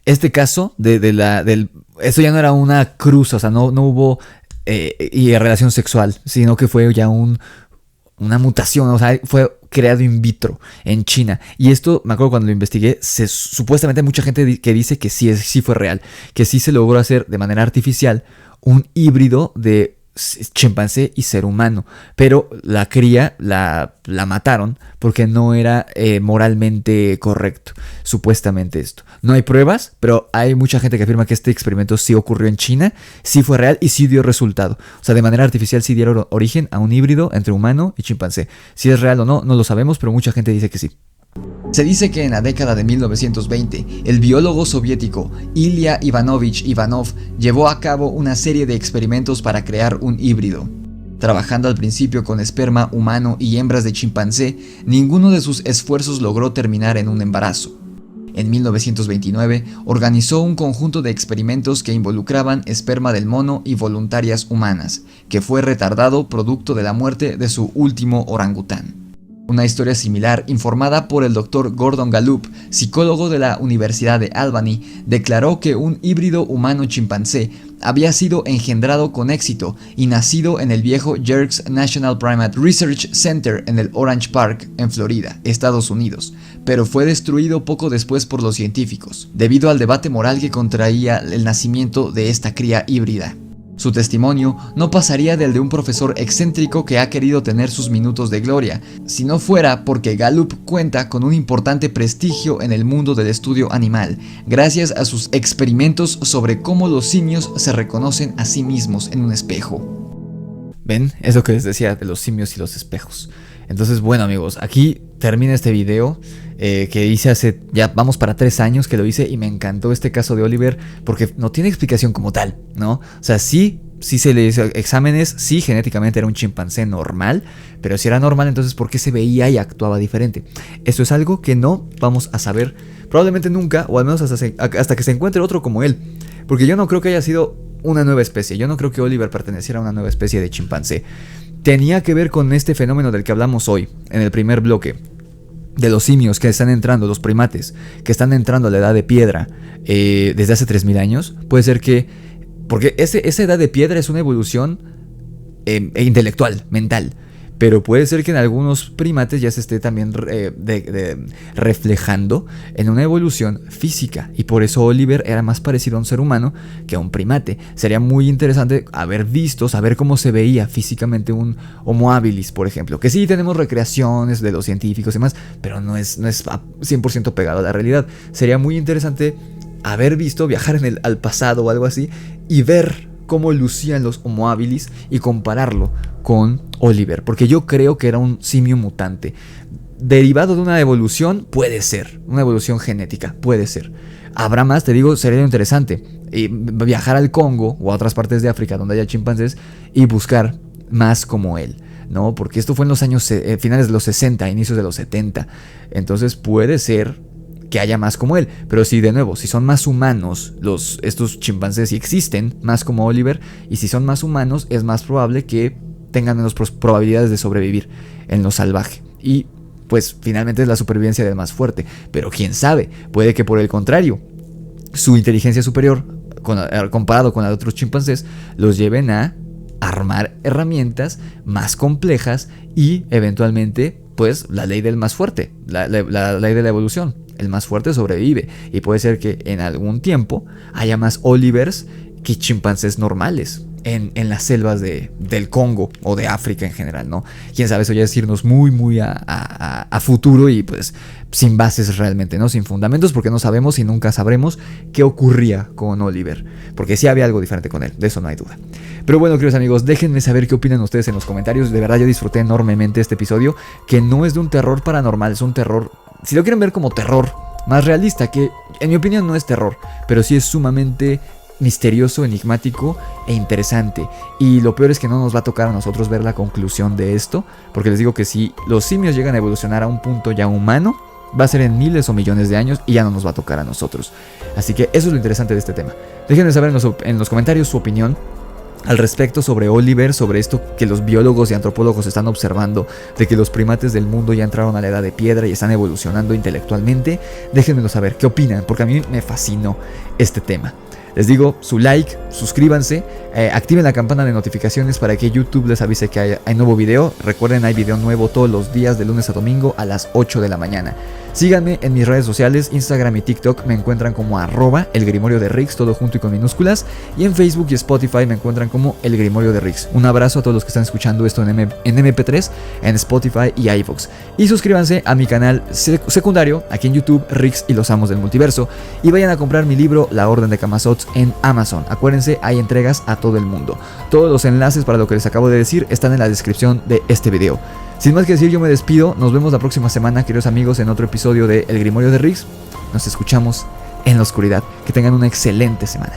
Este caso eso ya no era una cruz, o sea, no hubo relación sexual, sino que fue ya una mutación, o sea, fue creado in vitro en China. Y esto, me acuerdo cuando lo investigué, supuestamente hay mucha gente que dice que sí fue real, que sí se logró hacer de manera artificial un híbrido de chimpancé y ser humano, pero la cría la mataron porque no era moralmente correcto, supuestamente esto. No hay pruebas, pero hay mucha gente que afirma que este experimento sí ocurrió en China, sí fue real y sí dio resultado. O sea, de manera artificial sí dieron origen a un híbrido entre humano y chimpancé. Si es real o no lo sabemos, pero mucha gente dice que sí. Se dice que en la década de 1920, el biólogo soviético Ilya Ivanovich Ivanov llevó a cabo una serie de experimentos para crear un híbrido. Trabajando al principio con esperma humano y hembras de chimpancé, ninguno de sus esfuerzos logró terminar en un embarazo. En 1929, organizó un conjunto de experimentos que involucraban esperma del mono y voluntarias humanas, que fue retardado producto de la muerte de su último orangután. Una historia similar, informada por el Dr. Gordon Gallup, psicólogo de la Universidad de Albany, declaró que un híbrido humano-chimpancé había sido engendrado con éxito y nacido en el viejo Yerkes National Primate Research Center en el Orange Park, en Florida, Estados Unidos, pero fue destruido poco después por los científicos, debido al debate moral que contraía el nacimiento de esta cría híbrida. Su testimonio no pasaría del de un profesor excéntrico que ha querido tener sus minutos de gloria, si no fuera porque Gallup cuenta con un importante prestigio en el mundo del estudio animal, gracias a sus experimentos sobre cómo los simios se reconocen a sí mismos en un espejo. ¿Ven? Es lo que les decía de los simios y los espejos. Entonces, bueno amigos, aquí termina este video que hice hace, ya vamos para 3 años que lo hice y me encantó este caso de Oliver porque no tiene explicación como tal, ¿no? O sea, sí se le hizo exámenes, sí genéticamente era un chimpancé normal, pero si era normal, entonces ¿por qué se veía y actuaba diferente? Eso es algo que no vamos a saber probablemente nunca, o al menos hasta que se encuentre otro como él, porque yo no creo que haya sido una nueva especie, yo no creo que Oliver perteneciera a una nueva especie de chimpancé. Tenía que ver con este fenómeno del que hablamos hoy, en el primer bloque, de los simios que están entrando, los primates, que están entrando a la edad de piedra desde hace 3000 años. Puede ser que, porque esa edad de piedra es una evolución intelectual, mental, pero puede ser que en algunos primates ya se esté también reflejando en una evolución física, y por eso Oliver era más parecido a un ser humano que a un primate. Sería muy interesante saber cómo se veía físicamente un Homo habilis, por ejemplo, que sí tenemos recreaciones de los científicos y demás, pero no es 100% pegado a la realidad. Sería muy interesante viajar al pasado o algo así y ver cómo lucían los Homo habilis y compararlo con Oliver, porque yo creo que era un simio mutante derivado de una evolución. Puede ser una evolución genética, puede ser. Habrá más, te digo, sería interesante viajar al Congo o a otras partes de África donde haya chimpancés y buscar más como él, ¿no? Porque esto fue en los años finales de los 60, inicios de los 70. Entonces puede ser que haya más como él. Pero si son más humanos estos chimpancés, y existen más como Oliver, y si son más humanos, es más probable que tengan menos probabilidades de sobrevivir en lo salvaje. Y pues finalmente es la supervivencia del más fuerte. Pero quién sabe, puede que por el contrario, su inteligencia superior, comparado con la de otros chimpancés, los lleven a armar herramientas más complejas y eventualmente pues la ley del más fuerte, la ley de la evolución. El más fuerte sobrevive, y puede ser que en algún tiempo haya más Olivers que chimpancés normales en las selvas del Congo o de África en general, ¿no? Quién sabe, eso ya es irnos muy a futuro y pues sin bases realmente, ¿no? Sin fundamentos, porque no sabemos y nunca sabremos qué ocurría con Oliver, porque sí había algo diferente con él, de eso no hay duda. Pero bueno, queridos amigos, déjenme saber qué opinan ustedes en los comentarios. De verdad yo disfruté enormemente este episodio, que no es de un terror paranormal, es un terror, si lo quieren ver como terror más realista, que en mi opinión no es terror, pero sí es sumamente misterioso, enigmático e interesante. Y lo peor es que no nos va a tocar a nosotros ver la conclusión de esto, porque les digo que si los simios llegan a evolucionar a un punto ya humano, va a ser en miles o millones de años y ya no nos va a tocar a nosotros. Así que eso es lo interesante de este tema. Déjenme saber en los comentarios su opinión al respecto sobre Oliver, sobre esto que los biólogos y antropólogos están observando, de que los primates del mundo ya entraron a la edad de piedra y están evolucionando intelectualmente. Déjenmelo saber, ¿qué opinan? Porque a mí me fascinó este tema. Les digo, su like, suscríbanse, activen la campana de notificaciones para que YouTube les avise que hay nuevo video. Recuerden, hay video nuevo todos los días de lunes a domingo a las 8 de la mañana. Síganme en mis redes sociales, Instagram y TikTok me encuentran como @elgrimorio_de_Rix, todo junto y con minúsculas. Y en Facebook y Spotify me encuentran como El Grimorio de Rix. Un abrazo a todos los que están escuchando esto en MP3, en Spotify y iVoox. Y suscríbanse a mi canal secundario, aquí en YouTube, Rix y los Amos del Multiverso. Y vayan a comprar mi libro, La Orden de Camazotz, en Amazon. Acuérdense, hay entregas a todo el mundo. Todos los enlaces para lo que les acabo de decir están en la descripción de este video. Sin más que decir, yo me despido. Nos vemos la próxima semana, queridos amigos, en otro episodio de El Grimorio de Rix. Nos escuchamos en la oscuridad. Que tengan una excelente semana.